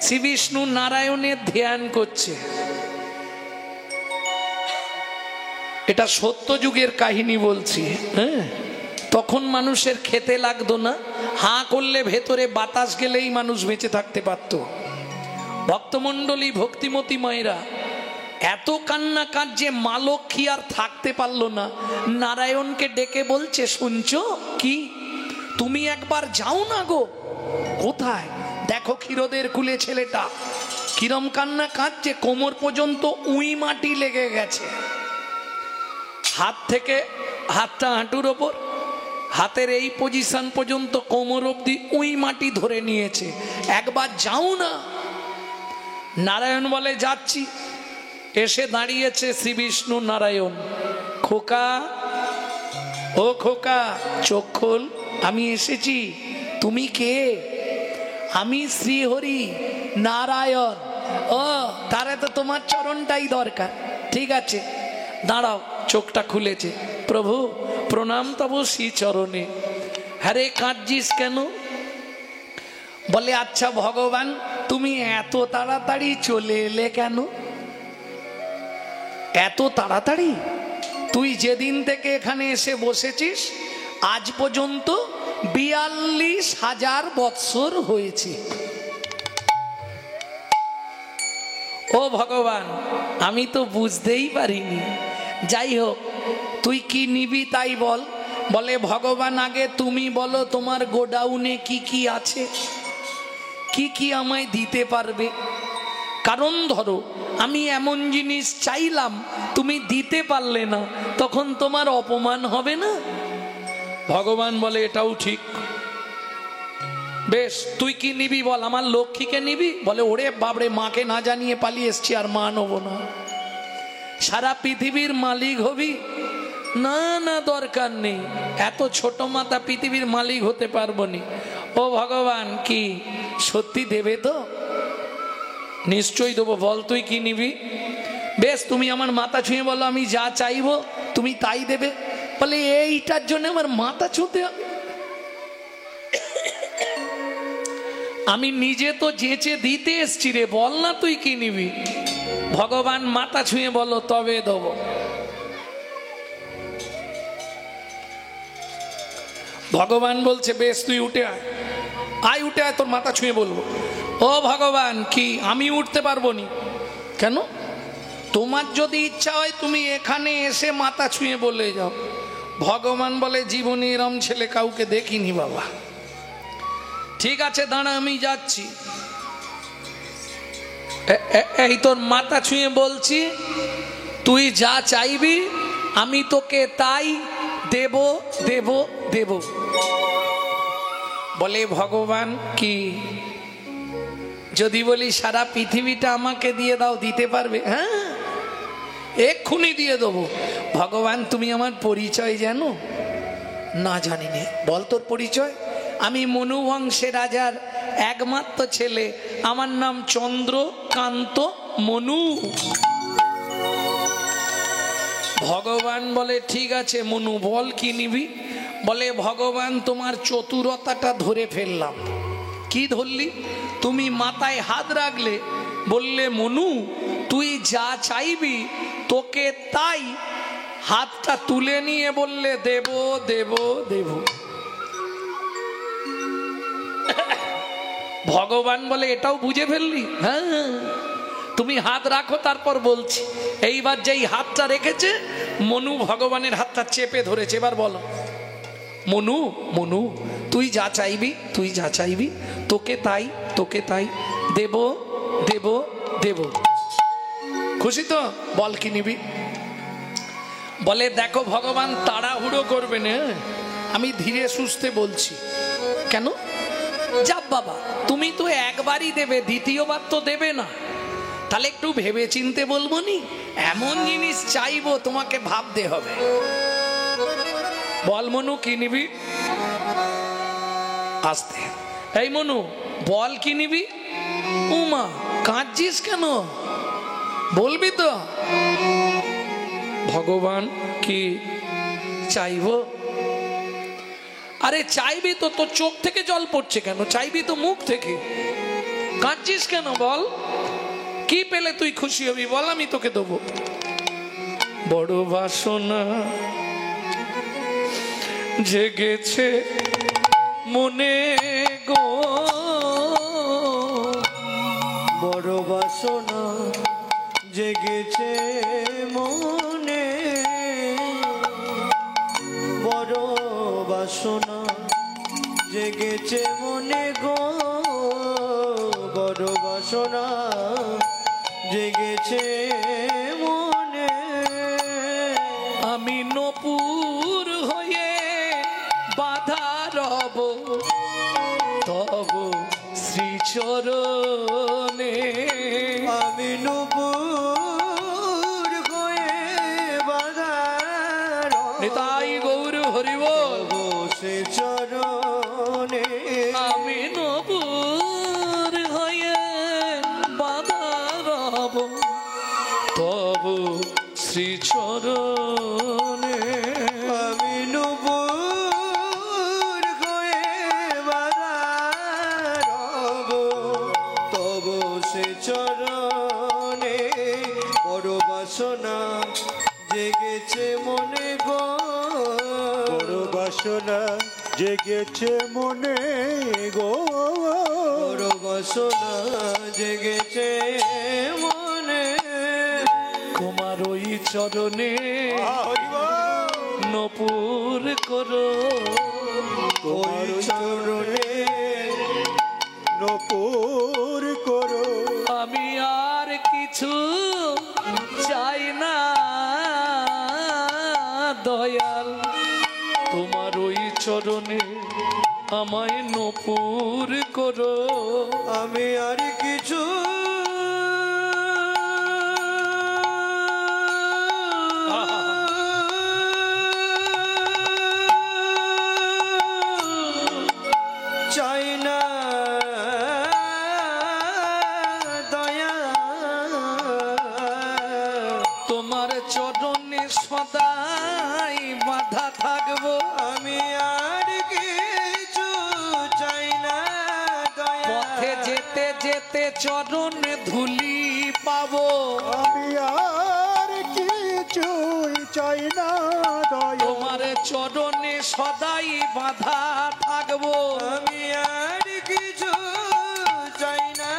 শ্রী বিষ্ণু নারায়ণের ধ্যান করছে। এটা সত্য যুগের কাহিনী বলছি। হ্যাঁ, তখন মানুষের খেতে লাগতো না, হাঁ করলে ভেতরে বাতাস গেলেই মানুষ বেঁচে থাকতে পারত। ভক্তমণ্ডলী, ভক্তিমতী মায়েরা এত কান্না কাঁদছে, মা লক্ষ্মী আর থাকতে পারলো না, নারায়ণকে ডেকে বলছে, শুনছো কি? তুমি একবার যাও না গো। কোথায়? দেখো ক্ষীরোদের কুলে ছেলেটা কিরম কান্না কাঁদছে, কোমর পর্যন্ত উই মাটি লেগে গেছে। হাত থেকে হাতটা হাঁটুর ওপর, হাতের এই পজিশন পর্যন্ত কোমর অবধি উই মাটি ধরে নিয়েছে। একবার যাও না। নারায়ণ বলে, যাচ্ছি। এসে দাঁড়িয়েছে শ্রী বিষ্ণু নারায়ণ। খোকা, ও খোকা, চোখ খোল, আমি এসেছি। তুমি কে? আমি শ্রীহরি নারায়ণ। ও, তারা তো তোমার চরণটাই দরকার। ঠিক আছে, দাঁড়াও। চোখটা খুলেছে। প্রভু প্রণাম তব শ্রী চরণে। হ্যারে কাঁদছিস কেন? বলে, আচ্ছা ভগবান, তুমি এত তাড়াতাড়ি চলে এলে কেন? এত তাড়াতাড়ি? তুই যেদিন থেকে এখানে এসে বসেছিস আজ পর্যন্ত 42,000 বৎসর হয়েছে। ও ভগবান, আমি তো বুঝতেই পারিনি। যাই হোক, তুই কি নিবি তাই বল। বলে, ভগবান আগে তুমি বলো তোমার গোডাউনে কি কি আছে, কি কি আমায় দিতে পারবে। কারণ ধরো আমি এমন জিনিস চাইলাম, তুমি দিতে পারলে না, তখন তোমার অপমান হবে না? ভগবান বলে, এটাও ঠিক। বেশ, তুই কি নিবি বল। আমার লক্ষ্মীকে নিবি? বলে, ওরে বাবরে, মাকে না জানিয়ে পালিয়ে এসছি, আর মা নেবো না। সারা পৃথিবীর মালিক হবি? না না, দরকার নেই, এত ছোট মাথা, পৃথিবীর মালিক হতে পারবো নি। ও ভগবান, কি সত্যি দেবে তো? নিশ্চয়ই দেবো। বল তুই কি নিবি? বেশ, তুমি আমার মাথা ছুঁয়ে বলো, আমি যা চাইবো তুমি তাই দেবে। বলে, এইটার জন্য আমার মাথা ছুঁতে হবে? আমি নিজে তো যেচে দিতে এসছি রে, বল না তুই কি নিবি। ভগবান মাথা ছুঁয়ে বলো তবে দেবো। ভগবান বলছে বেশ তুই উঠে আয়, আয় উঠে আয়, তোর মাথা ছুঁয়ে বলবো। ও ভগবান, কি আমি উঠতে পারবো নি? কেন? তোমার যদি ইচ্ছা হয় তুমি এখানে এসে মাথা ছুঁয়ে বলে যাও। ভগবান বলে জীবনে এরম ছেলে কাউকে দেখিনি বাবা। ঠিক আছে দাঁড়া, আমি যাচ্ছি। এই তোর মাথা ছুঁয়ে বলছি, তুই যা চাইবি আমি তোকে তাই দেব দেব দেব। বলে ভগবান কি যদি বলি সারা পৃথিবীটা আমাকে দিয়ে দাও, দিতে পারবে? হ্যাঁ, এক্ষুনি দিয়ে দেবো। ভগবান তুমি আমার পরিচয় জানো? না জানি নে। বল তোর পরিচয়। আমি মনু বংশের রাজার একমাত্র ছেলে, আমার নাম চন্দ্রকান্ত মনু। ভগবান বলে ঠিক আছে মনু, বল কি নিবি? বলে ভগবান তোমার চতুরতাটা ধরে ফেললাম। কি ধরলি? তুমি মাথায় হাত রাখলে, বললে মনু তুই যা চাইবি তোকে তাই, হাতটা তুলে নিয়ে বললে দেব দেব দেব। ভগবান বলে এটাও বুঝে ফেললি? হ্যাঁ, তুমি হাত রাখো তারপর বলছি। এইবার যেই হাতটা রেখেছে মনু ভগবানের হাতটা চেপে ধরেছে। এবার বলো মনু, মনু তুই যা চাইবি, তুই যা চাইবি তোকে তাই, তোকে তাই দেব দেব দেব। খুশি তো? বল কি নিবি? বলে দেখো ভগবান তাড়াহুড়ো করবে না, আমি ধীরে সুস্থে বলছি। কেন? যাব বাবা, তুমি তো একবারই দেবে, দ্বিতীয়বার তো দেবে না। তাহলে একটু ভেবে চিনতে বলবো নি? এমন জিনিস চাইবো তোমাকে ভাবতে হবে। বল মনু কি নিবি? আস্তে। এই মনু বল কি নিবি? উমা কাঁদছিস কেন? বলবি তো? ভগবান কি চাইবো? আরে চাইবি তো, তোর চোখ থেকে জল পড়ছে কেন? চাইবি তো মুখ থেকে, কাঁদছিস কেন? বল কি পেলে তুই খুশি হবি? বল আমি তোকে দেবো। বড় বাসনা জেগেছে মনে গো, বড় বাসনা জেগেছে মনে, বড় বাসনা জেগেছে মনে গো, বড় বাসনা জেগেছে মনে। আমি নপুর হয়ে বাধা রব তব শ্রীচরণে। আমি নপুর হয়ে বাধা নিতাই গৌর হরিবল সে চরণে। আমি নপুর হয়ে বাধা রব তব শ্রীচরণে। আমি নপুর হয়ে বাধা রব তব সে চরণে। বড় বাসনা জেগেছে মনে গো, বড় বাসনা জেগেছে মনে গো, বড় বাসনা জেগেছে মনে। তোমার ওই চরণে নপুর করো, ওই চরণে নপুর করো। আমি আর কিছু চাই না দয়াল, তোমার ওই চরণে আমায় নপুর করো। আমি আর কিছু চাই না দয়া, তোমার চরণে সদাই বাধা থাকবো। আমি আর কিছু চাই না দয়া। পথে যেতে যেতে চরণে ধুলি পাবো। আমি আর কিছুই চাই না দয়া, তোমার চরণে সদাই বাঁধা থাকবো। আমি আর কিছু চাই না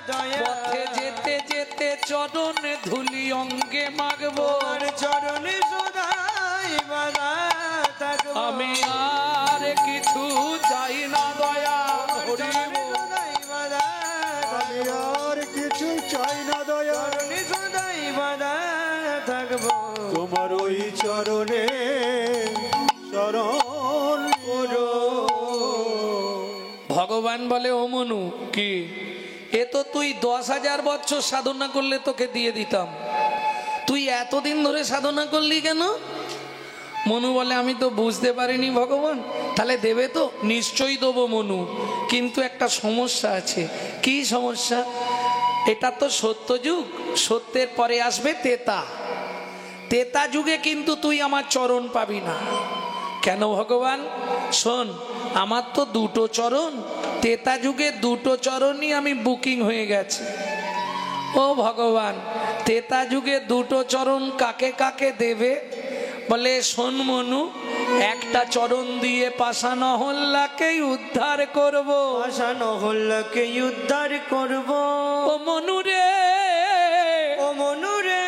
দয়া, পথে যেতে যেতে চরণে ধুলি অঙ্গে মাগবো। তোমার চরণে সদাই বাঁধা থাকবো। আমি আর কিছু চাই না দয়া। চরণে সদাই বাঁধা আমি আর কিছুই চাই না দয়া, চরণে সদাই বাঁধা থাকবো। তোমার ওই চরণে শরণ করো। ভগবান বলে, ও মনু, কি এ তো তুই 10,000 বছর সাধনা করলে তোকে দিয়ে দিতাম, তুই এতদিন ধরে সাধনা করলি কেন? মনু বলে, আমি তো বুঝতে পারিনি ভগবান। তাহলে দেবে তো? নিশ্চয়ই দেবো মনু, কিন্তু একটা সমস্যা আছে। কি সমস্যা? এটা তো সত্যযুগ, সত্যের পরে আসবে তেতা। তেতা যুগে কিন্তু তুই আমার চরণ পাবি না। কেন ভগবান? শোন, আমার তো দুটো চরণ, তেতা যুগে দুটো চরণই আমি বুকিং হয়ে গেছে। ও ভগবান, তেতা যুগে দুটো চরণ কাকে কাকে দেবে? বলে, শোন মনু, একটা চরণ দিয়ে পাষাণ অহল্যাকেই উদ্ধার করব। পাষাণ অহল্যাকে উদ্ধার করব। ও মনু রে, ও মনু রে,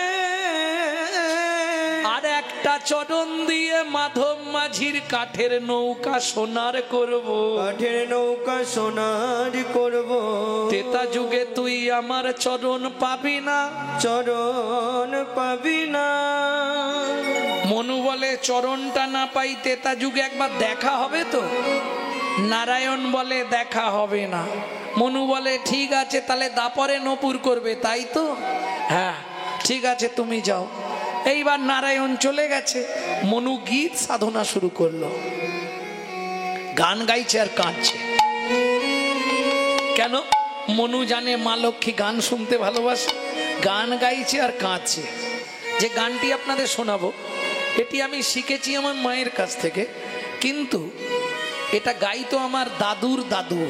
আর একটা চরণ দিয়ে মাধব মাঝির কাঠের নৌকা সোনার করব। কাঠের নৌকা সোনার করব। তেতা যুগে তুই আমার চরণ পাবি না। চরণ পাবি না। মনু বলে, চরণটা না পাই, তেতা যুগে একবার দেখা হবে তো? নারায়ণ বলে, দেখা হবে না। মনু বলে, ঠিক আছে, তাহলে দাপরে নপুর করবে, তাই তো? হ্যাঁ, ঠিক আছে, তুমি যাও। এইবার নারায়ণ চলে গেছে, মনু গীত সাধনা শুরু করলো। গান গাইছে আর কাঁদছে। কেন? মনু জানে মা লক্ষ্মী গান শুনতে ভালোবাসে। গান গাইছে আর কাঁদছে। যে গানটি আপনাদের শোনাবো, এটি আমি শিখেছি আমার মায়ের কাছ থেকে, কিন্তু এটা গাইতো আমার দাদুর দাদু।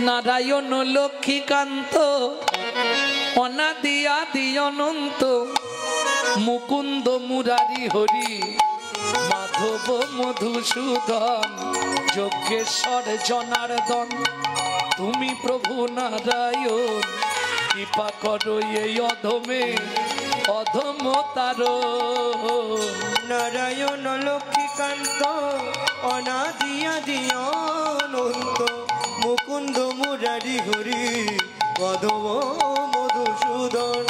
নারায়ণ লক্ষ্মীকান্ত অনাদি আদি অনন্ত, মুকুন্দ মুরারি হরি মাধব মধুসূদন, যজ্ঞেশ্বর জনার্দন, তুমি প্রভু নারায়ণ, কৃপা করো এই অধমে অধম তার। নারায়ণ লক্ষ্মীকান্ত অনাদি আদি অনন্ত, মুকুন্দ মুরারি হরি মাধব মধুসূদন,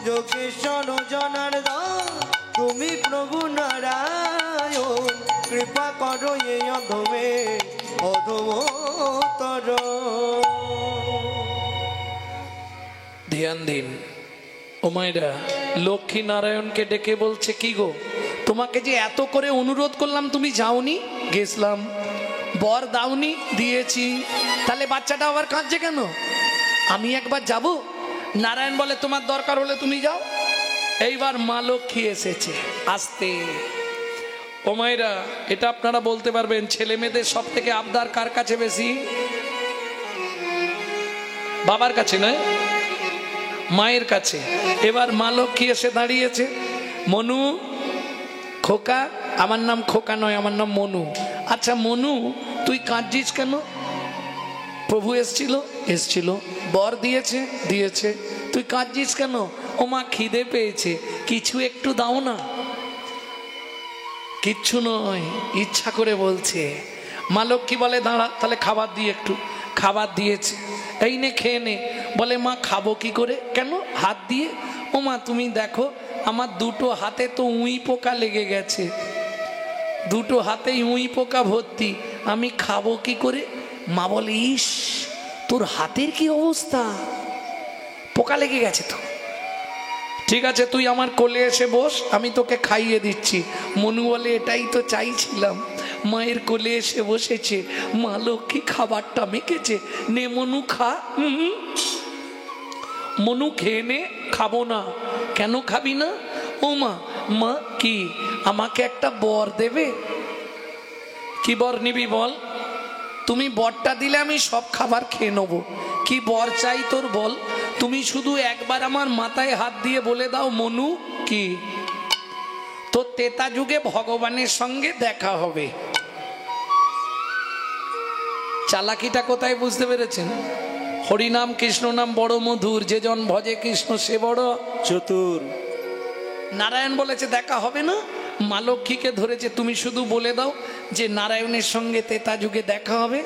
যোগেশ্বর জনার্দন, তুমি প্রভু নারায়ণ, কৃপা করো এই অধমে অধমতর। ধ্যান দিন ও মায়েরা, লক্ষ্মী নারায়ণকে ডেকে বলছে, কি গো, তোমাকে যে এত করে অনুরোধ করলাম তুমি যাওনি? গেছিলাম। বর দাওনি? দিয়েছি। তাহলে বাচ্চাটা আবার কাঁদছে কেন? আমি একবার যাব। নারায়ণ বলে, তোমার দরকার হলে তুমি যাও। এইবার মা লক্ষ্মী এসেছে আসতে। ও মায়েরা, এটা আপনারা বলতে পারবেন, ছেলে মেয়েদের সব থেকে আবদার কার কাছে বেশি? বাবার কাছে নয়, মায়ের কাছে। এবার মা লক্ষ্মী এসে দাঁড়িয়েছে। মনু, খোকা, আমার নাম খোকা নয়, আমার নাম মনু। আচ্ছা মনু, তুই কাঁদছিস কেন? প্রভু এসছিল? এসছিল। বর দিয়েছে? দিয়েছে। তুই কাঁদছিস কেন? ও মা, খিদে পেয়েছে, কিছু একটু দাও না। কিচ্ছু নয়, ইচ্ছা করে বলছে। মা লক্ষ্মী বলে, দাঁড়া, তাহলে খাবার দিয়ে একটু। খাবার দিয়েছে, এই নে খেয়ে নে। বলে, মা খাবো কি করে? কেন? হাত দিয়ে। ও মা, তুমি দেখো আমার দুটো হাতে তো উই পোকা লেগে গেছে, দুটো হাতেই উই পোকা ভর্তি, আমি খাবো কি করে? মা বলে, ইস, তোর হাতের কি অবস্থা, পোকা লেগে গেছে তো। ঠিক আছে, তুই আমার কোলে এসে বস, আমি তোকে খাইয়ে দিচ্ছি। মনু বলে, এটাই তো চাইছিলাম। মায়ের কোলে এসে বসেছে, মা লক্ষ্মী খাবারটা মেখেছে, নে মনু খা। মনু, খেয়ে নে। খাবো না। কেন খাবি না? ও মা, মা কি আমাকে একটা বর দেবে? কি বর নিবি বল? তুমি বরটা দিলে আমি সব খাবার খেয়ে নেবো। কি বর চাই তোর বল? তুমি শুধু একবার আমার মাথায় হাত দিয়ে বলে দাও মনু কি তো তেতা যুগে ভগবানের সঙ্গে দেখা হবে। চালাকিটা কোথায় বুঝতে পেরেছেন? হরিনাম কৃষ্ণ নাম বড় মধুর, যে জন ভজে কৃষ্ণ সে বড় চতুর। নারায়ণ বলেছে দেখা হবে না, মা লক্ষ্মীকে ধরেছে তুমি শুধু বলে দাও যে নারায়ণের সঙ্গে তেতা যুগে দেখা হবে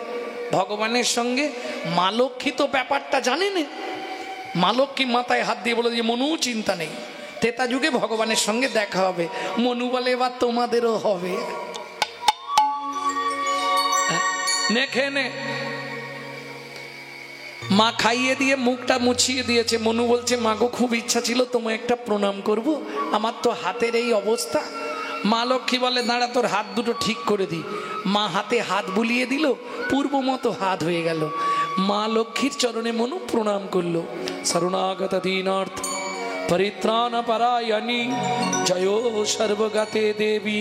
ভগবানের সঙ্গে। মা লক্ষ্মী তো ব্যাপারটা জানে না, মা লক্ষ্মী মাথায় হাত দিয়ে বলে যে মনু চিন্তা নেই, তেতা যুগে ভগবানের সঙ্গে দেখা হবে। মনু বলে এবার তোমাদেরও হবে। নে খেয়ে নে। মা খাইয়ে দিয়ে মুখটা মুছিয়ে দিয়েছে। মনু বলছে মাগো খুব ইচ্ছা ছিল তোমায় একটা প্রণাম করব, আমার তো হাতের এই অবস্থা। মা লক্ষ্মী বলে দাঁড়া তোর হাত দুটো ঠিক করে দিই। মা হাতে হাত বুলিয়ে দিল, পূর্ব মতো হাত হয়ে গেল। মা লক্ষ্মীর চরণে মনু প্রণাম করলো। শরণাগত দীনার্থ পরিত্রাণ পরায়ণী জয় সর্বগতে দেবী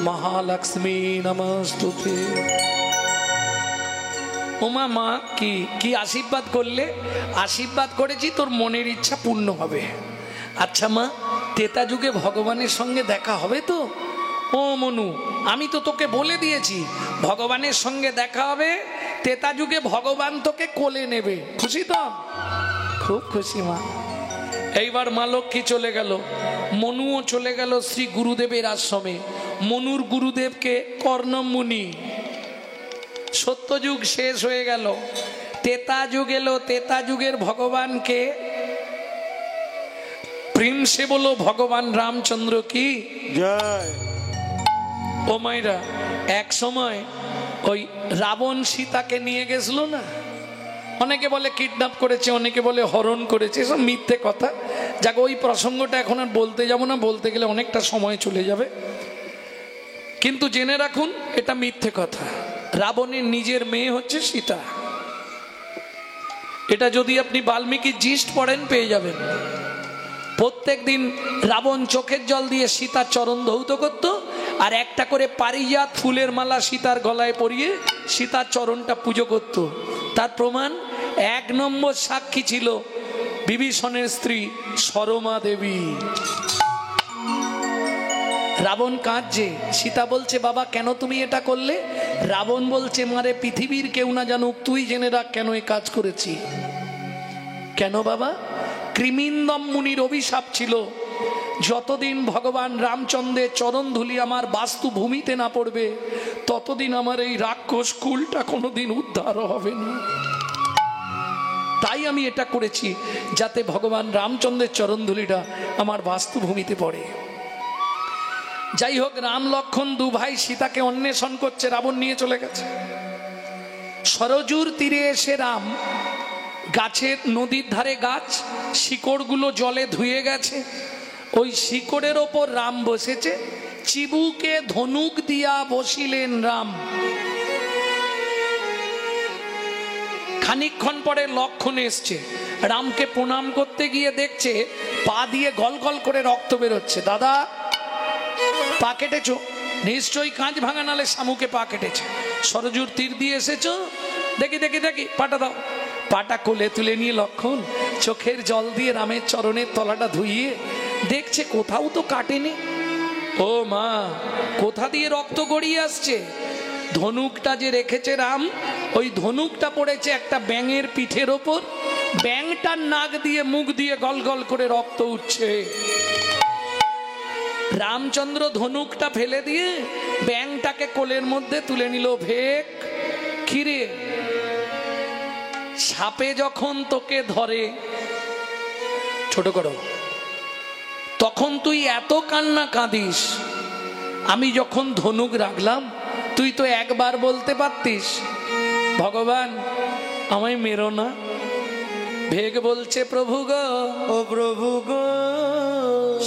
মহালক্ষ্মী নমস্তুতে। ওমা মা কি কি আশীর্বাদ করলে? আশীর্বাদ করেছি তোর মনের ইচ্ছা পূর্ণ হবে। আচ্ছা মা, তেতা যুগে ভগবানের সঙ্গে দেখা হবে তো? ও মনু, আমি তো তোকে বলে দিয়েছি ভগবানের সঙ্গে দেখা হবে, তেতা যুগে ভগবান তোকে কোলে নেবে। খুশি তো? খুব খুশি মা। এইবার মা লক্ষ্মী চলে গেল, মনুও চলে গেল শ্রী গুরুদেবের আশ্রমে। মনুর গুরুদেবকে কর্ণম মুনি। সত্যযুগ শেষ হয়ে গেল, তেতা যুগ এলো। তেতা যুগের ভগবানকে প্রেম সে বলো ভগবান রামচন্দ্র কি জয়। ও মাইরা, এক সময় ওই রাবণ সীতাকে নিয়ে গেছিল না? অনেকে বলে কিডন্যাপ করেছে, অনেকে বলে হরণ করেছে, এসব মিথ্যে কথা। যাক, ওই প্রসঙ্গটা এখন আর বলতে যাব না, বলতে গেলে অনেকটা সময় চলে যাবে। কিন্তু জেনে রাখুন এটা মিথ্যে কথা। রাবণের নিজের মেয়ে হচ্ছে সীতা। এটা যদি আপনি বাল্মীকি জিস্ট পড়েন পেয়ে যাবেন। প্রত্যেক দিন রাবণ চোখের জল দিয়ে সীতার চরণ ধৌত করত, আর একটা করে পারিজাত ফুলের মালা সীতার গলায় পরিয়ে সীতার চরণটা পুজো করত। তার প্রমাণ এক নম্বর সাক্ষী ছিল বিভীষণের স্ত্রী সরমা দেবী। রাবণ কাঁদছে, সীতা বলছে বাবা কেন তুমি এটা করলে? রাবণ বলছে মারে পৃথিবীর কেউ না জানুক, তুই জেনে রাখ কেন এই কাজ করেছি। কেন বাবা? কৃমিন্দম মুনির অভিশাপ ছিল, যতদিন ভগবান রামচন্দ্রের চরণ ধুলি আমার বাস্তু ভূমিতে না পড়বে ততদিন আমার এই রাক্ষস কুলটা কোনোদিন উদ্ধার হবে না। তাই আমি এটা করেছি যাতে ভগবান রামচন্দ্রের চরণ ধুলিটা আমার বাস্তু ভূমিতে পড়ে। যাই হোক, রাম লক্ষণ দু ভাই সীতাকে অন্বেষণ করছে, রাবণ নিয়ে চলে গেছে। সরজুর তীরে এসে রাম, গাছের নদীর ধারে গাছ, শিকড়গুলো জলে ধুয়ে গেছে, ওই শিকড়ের ওপর রাম বসেছে। চিবুকে ধনুক দিয়া বসিলেন রাম। খানিকক্ষণ পরে লক্ষণ এসছে, রামকে প্রণাম করতে গিয়ে দেখছে পা দিয়ে গল গল করে রক্ত বেরোচ্ছে। দাদা পা কেটেছো? নিশ্চয়ই কাঁচ ভাঙা, নালে শামুকে পা কেটেছে। সরজুর তীর দিয়ে এসেছো? দেখি দেখি দেখি, পাটা দাও। পাটা কোলে তুলে নিয়ে লক্ষণ চোখের জল দিয়ে রামের চরণের তলাটা ধুইয়ে দেখছে কোথাও তো কাটেনি। ও মা, কোথা দিয়ে রক্ত গড়িয়ে আসছে? ধনুকটা যে রেখেছে রাম, ওই ধনুকটা পড়েছে একটা ব্যাঙের পিঠের ওপর। ব্যাঙটার নাক দিয়ে মুখ দিয়ে গল গল করে রক্ত উঠছে। রামচন্দ্র ধনুকটা ফেলে দিয়ে ব্যাঙটাকে কোলের মধ্যে তুলে নিল। ভেক কিরে, সাপে যখন তোকে ধরে, ছোট করো, তখন তুই এত কান্না কাঁদিস। আমি যখন ধনুক রাখলাম তুই তো একবার বলতে পারতিস ভগবান আমায় মেরো না। ভেগ বলছে প্রভু গো, ও প্রভু গো,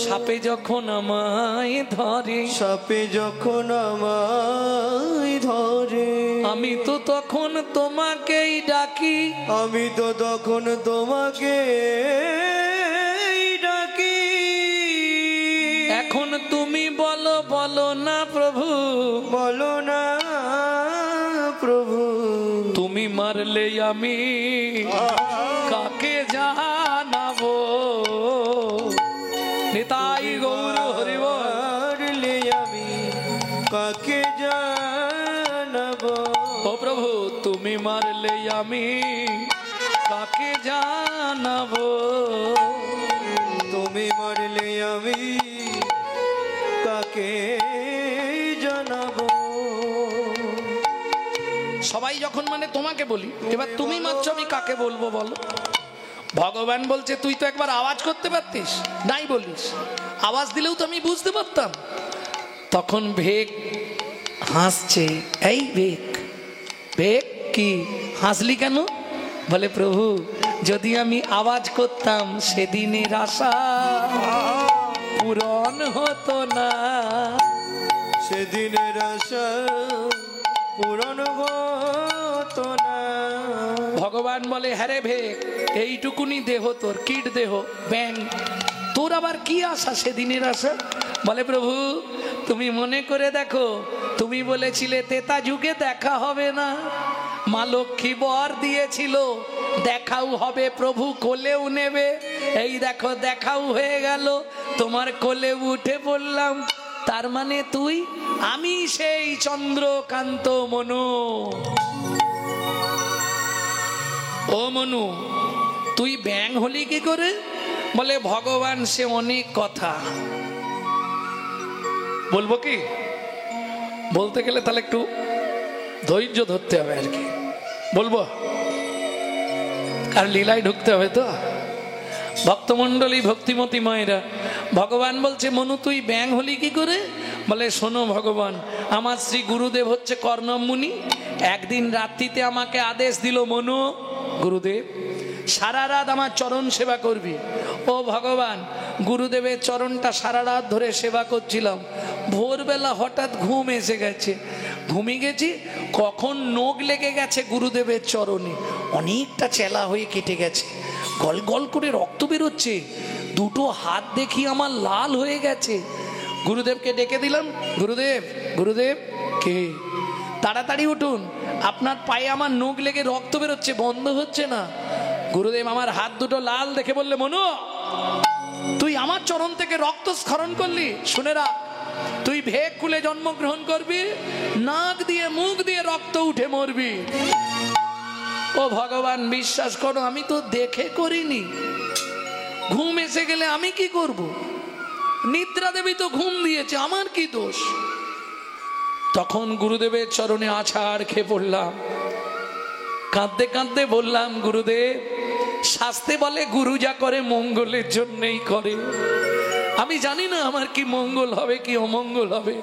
সাপে যখন আমায় ধরে, সাপে যখন আমায় ধরে, আমি তো তখন তোমাকেই ডাকি, আমি তো তখন তোমাকে ডাকি। এখন তুমি বলো বলো না প্রভু, বলো না প্রভু। তুমি মারলে আমি কাকে জানাবো। নিতাই গৌর হরিব। মারলে আমি কাকে জানাবো। ও প্রভু তুমি মারলে আমি কাকে জানাবো। তুমি মারলে আমি কাকে জানাবো। সবাই যখন মানে তোমাকে বলি, এবার তুমি মারছো আমি কাকে বলবো বলো। ভগবান বলছে তুই তো একবার আওয়াজ করতে পারতিস, নাই বলিস, আওয়াজ দিলেও তো আমি বুঝতে পারতাম। তখন ভেক হাসছে। এই ভেক, ভেক কি হাসলি কেন? বলে প্রভু যদি আমি আওয়াজ করতাম সেদিনের আশা পূরণ হতো না। সেদিনের আশা পূরণ হতো না। ভগবান বলে হ্যাঁ রে ভেক, এইটুকুনি দেহ তোর, কীট দেহ, ব্যাং, তোর আবার কি আশা সেদিনের আশা? বলে প্রভু তুমি মনে করে দেখো, তুমি বলেছিলে তেতা যুগে দেখা হবে না, মা লক্ষ্মী বর দিয়েছিল দেখাও হবে, প্রভু কোলেও নেবে। এই দেখো দেখাও হয়ে গেল, তোমার কোলে উঠে পড়লাম। তার মানে তুই, আমি সেই চন্দ্রকান্ত মনু। ও মনু তুই ব্যাং হলি কি করে? বলে ভগবান সে অনেক কথা বলবো, কি বলতে গেলে তাহলে একটু ধৈর্য ধরতে হবে আর কি, বলবো আর লীলায় ঢুকতে হবে তো। ভক্তমণ্ডলী ভক্তিমতী মায়েরা, ভগবান বলছে মনু তুই ব্যাং হলি কি করে? বলে শোনো ভগবান, আমার শ্রী গুরুদেব হচ্ছে কর্ণম মুনি, একদিন রাত্রিতে আমাকে আদেশ দিল মনু গুরুদেব সারা রাত আমার চরণ সেবা করবি। ও ভগবান, গুরুদেবের চরণটা সারা রাত ধরে সেবা করছিলাম, ভোরবেলা হঠাৎ ঘুম এসে গেছে, ঘুমিয়ে গেছি, কখন নখ লেগে গেছে গুরুদেবের চরণে, অনেকটা চেলা হয়ে কেটে গেছে, গল গল করে রক্ত বেরোচ্ছে, দুটো হাত দেখি আমার লাল হয়ে গেছে। গুরুদেবকে ডেকে দিলাম, গুরুদেব, গুরুদেব কে? তাড়াতাড়ি উঠুন, আপনার পায়ে আমার নখ লেগে রক্ত বেরোচ্ছে, বন্ধ হচ্ছে না। গুরুদেব আমার হাত দুটো লাল দেখে বললে মনু তুই আমার চরণ থেকে রক্ত স্খলন করলি, শুনে রাখ তুই ভেক কুলে জন্মগ্রহণ করবি, নাক দিয়ে মুখ দিয়ে রক্ত উঠে মরবি। ও ভগবান বিশ্বাস করো আমি তো দেখে করিনি, ঘুম এসে গেলে আমি কি করব? নিদ্রা দেবী তো ঘুম দিয়েছে, আমার কি দোষ? তখন গুরুদেবের চরণে আছাড় খেয়ে পড়লাম, কাঁদতে কাঁদতে বললাম গুরুদেব শাস্তে বলে গুরু যা করে মঙ্গলের জন্যই করে, আমি জানি না আমার কি মঙ্গল হবে কি অমঙ্গল হবে,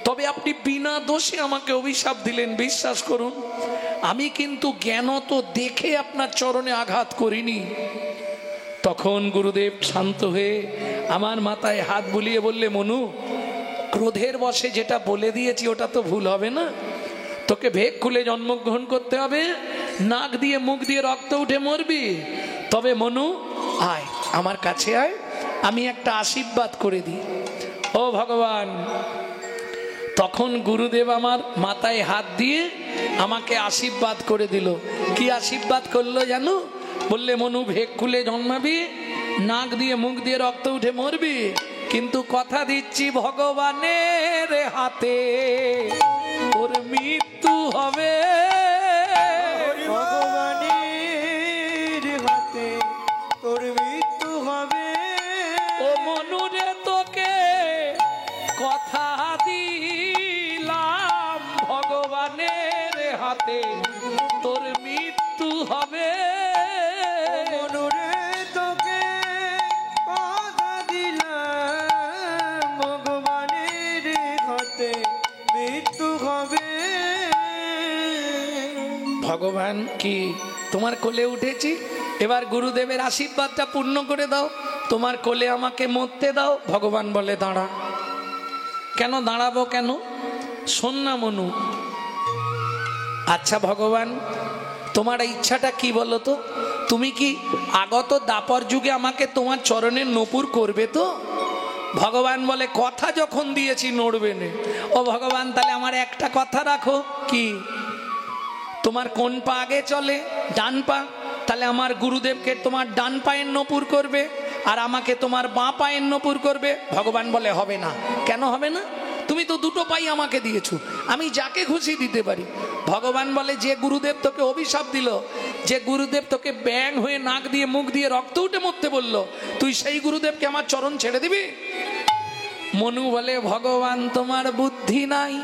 তবে আপনি বিনা দোষে আমাকে অভিশাপ দিলেন, বিশ্বাস করুন আমি কিন্তু জ্ঞানত দেখে আপনার চরণে আঘাত করিনি। তখন গুরুদেব শান্ত হয়ে আমার মাথায় হাত বুলিয়ে বললে মনু ক্রোধের বশে যেটা বলে দিয়েছি ওটা তো ভুল হবে না, তোকে ভেক খুলে জন্মগ্রহণ করতে হবে, নাক দিয়ে মুখ দিয়ে রক্ত উঠে মরবি। তবে মনু আয় আমার কাছে আয়, আমি একটা আশীর্বাদ করে দিই। ও ভগবান, তখন গুরুদেব আমার মাথায় হাত দিয়ে আমাকে আশীর্বাদ করে দিল। কি আশীর্বাদ করলো জানো? বললে মনু ভেক খুলে জন্মাবি, নাক দিয়ে মুখ দিয়ে রক্ত উঠে মরবি, কিন্তু কথা দিচ্ছি ভগবানের হাতে তোর মৃত্যু হবে। ভগবানের হাতে তোর মৃত্যু হবে। ও মনুরে তোকে কথা দিলাম, ভগবানের হাতে তোর মৃত্যু হবে। মনুরে তোকে কথা দিলাম, ভগবানের হাতে মৃত্যু হবে। ভগবান কি তোমার কোলে উঠেছি, এবার গুরুদেবের আশীর্বাদটা পূর্ণ করে দাও, তোমার কোলে আমাকে মরতে দাও। ভগবান বলে দাঁড়া। কেন দাঁড়াবো কেন? শোন না মনু, আচ্ছা ভগবান তোমার ইচ্ছাটা কি বলো তো? তুমি কি আগত দাপর যুগে আমাকে তোমার চরণের নপুর করবে তো? ভগবান বলে কথা যখন দিয়েছি নড়বে না। ও ভগবান তাহলে আমার একটা কথা রাখো। কি? তোমার কোন পা আগে চলে? ডান পা। তাহলে আমার গুরুদেবকে তোমার ডান পায়ের নপুর করবে, আর আমাকে তোমার বাঁ পায়ের নপুর করবে। ভগবান বলে হবে না। কেন হবে না? তুমি তো দুটো পাই আমাকে দিয়েছো, আমি যাকে খুশি দিতে পারি। ভগবান বলে যে গুরুদেব তোকে অভিশাপ দিল, যে গুরুদেব তোকে ব্যাং হয়ে নাক দিয়ে মুখ দিয়ে রক্ত উঠে মরতে বললো, তুই সেই গুরুদেবকে আমার চরণ ছেড়ে দিবি? মনু বলে ভগবান তোমার বুদ্ধি নাই।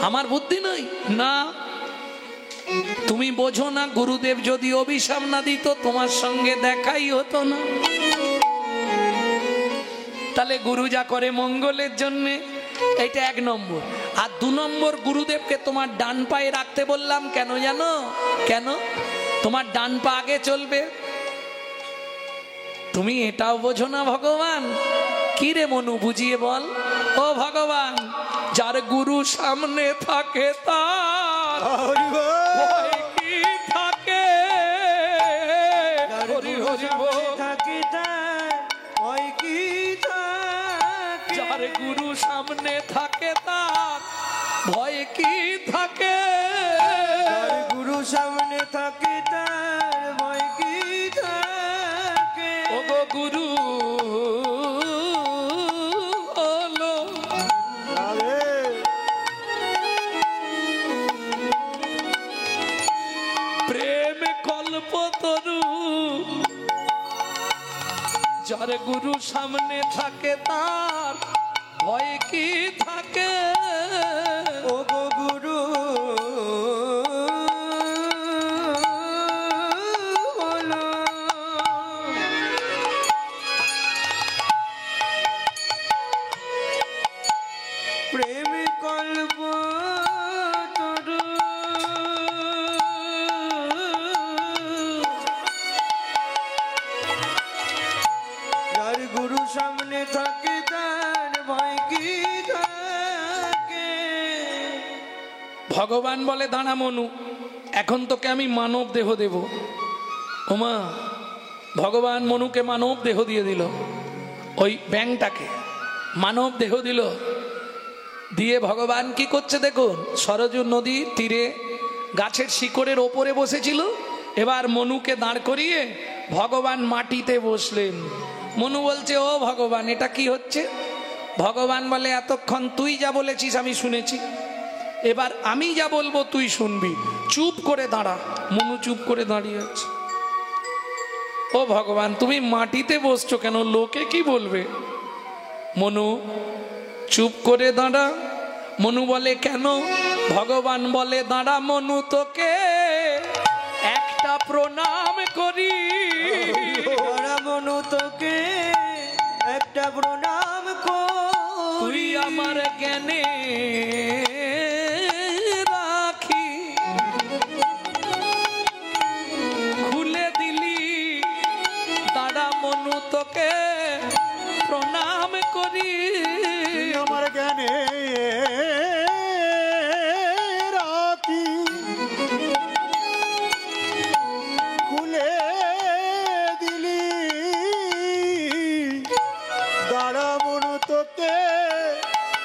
আমার বুদ্ধি নাই? না, তুমি বোঝো না, গুরুদেব যদি অভিশাপ না দিত তোমার সঙ্গে দেখাই হতো না। তাহলে গুরু যা করে মঙ্গলের জন্যে, এটা 1 নম্বর। আর 2 নম্বর, গুরুদেবকে তোমার ডান পায়ে রাখতে বললাম কেন জানো? কেন? তোমার ডান পা আগে চলবে। তুমি এটাও বোঝো না ভগবান? কি রে মনু, বুঝিয়ে বল। ও ভগবান, যার গুরু সামনে থাকে তার ভয় কি থাকে? হরি হরি বল। যার গুরু সামনে থাকে তার ভয় কি থাকে? গুরু সামনে থাকে তার ভয় কি থাকে? ও গো গুরু হলো প্রেম কল্পতরু, যার গুরু সামনে থাকে তার ভয় কি থাকে? ও গো গুরু হলো প্রেম কল্পতরু, যার গুরু সামনে থাকে তার ভয় কি থাকে? ভগবান বলে দাঁড়া মনু, এখন তোকে আমি মানব দেহ দেব। ওমা, ভগবান মনুকে মানব দেহ দিয়ে দিল। ওই ব্যাংটাকে মানব দেহ দিল। দিয়ে ভগবান কি করছে দেখুন, সরজু নদী তীরে গাছের শিকড়ের ওপরে বসেছিল। এবার মনুকে দাঁড় করিয়ে ভগবান মাটিতে বসলেন। মনু বলছে ও ভগবান, এটা কি হচ্ছে? ভগবান বলে এতক্ষণ তুই যা বলেছিস আমি শুনেছি, এবার আমি যা বলবো তুই শুনবি। চুপ করে দাঁড়া। মনু চুপ করে দাঁড়িয়ে আছে। ও ভগবান, তুমি মাটিতে বসছো কেন? লোকে কি বলবে? মনু চুপ করে দাঁড়া। মনু বলে কেন? ভগবান বলে দাঁড়া মনু, তোকে একটা প্রণাম করি। মনু তোকে একটা প্রণাম করি। তুই আমার জ্ঞানে রাখি খুলে দিলি। দাঁড়া মনু, তোকে প্রণাম করি। আমার জ্ঞানে রাখি খুলে দিলি। দাঁড়া মনু, তোকে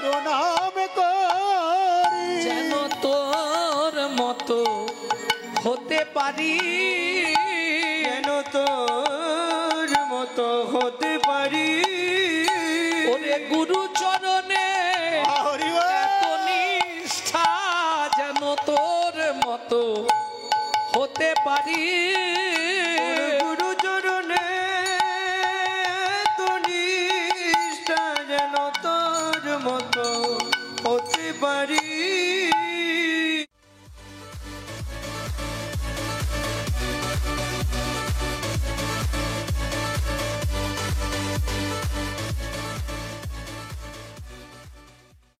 প্রণাম করি। যেন তোর মতো হতে পারি, যেন তোর মতো হতে পারি। ওরে গুরু চরণে হরি বল। এত নিষ্ঠা, যেন তোর মতো হতে পারি।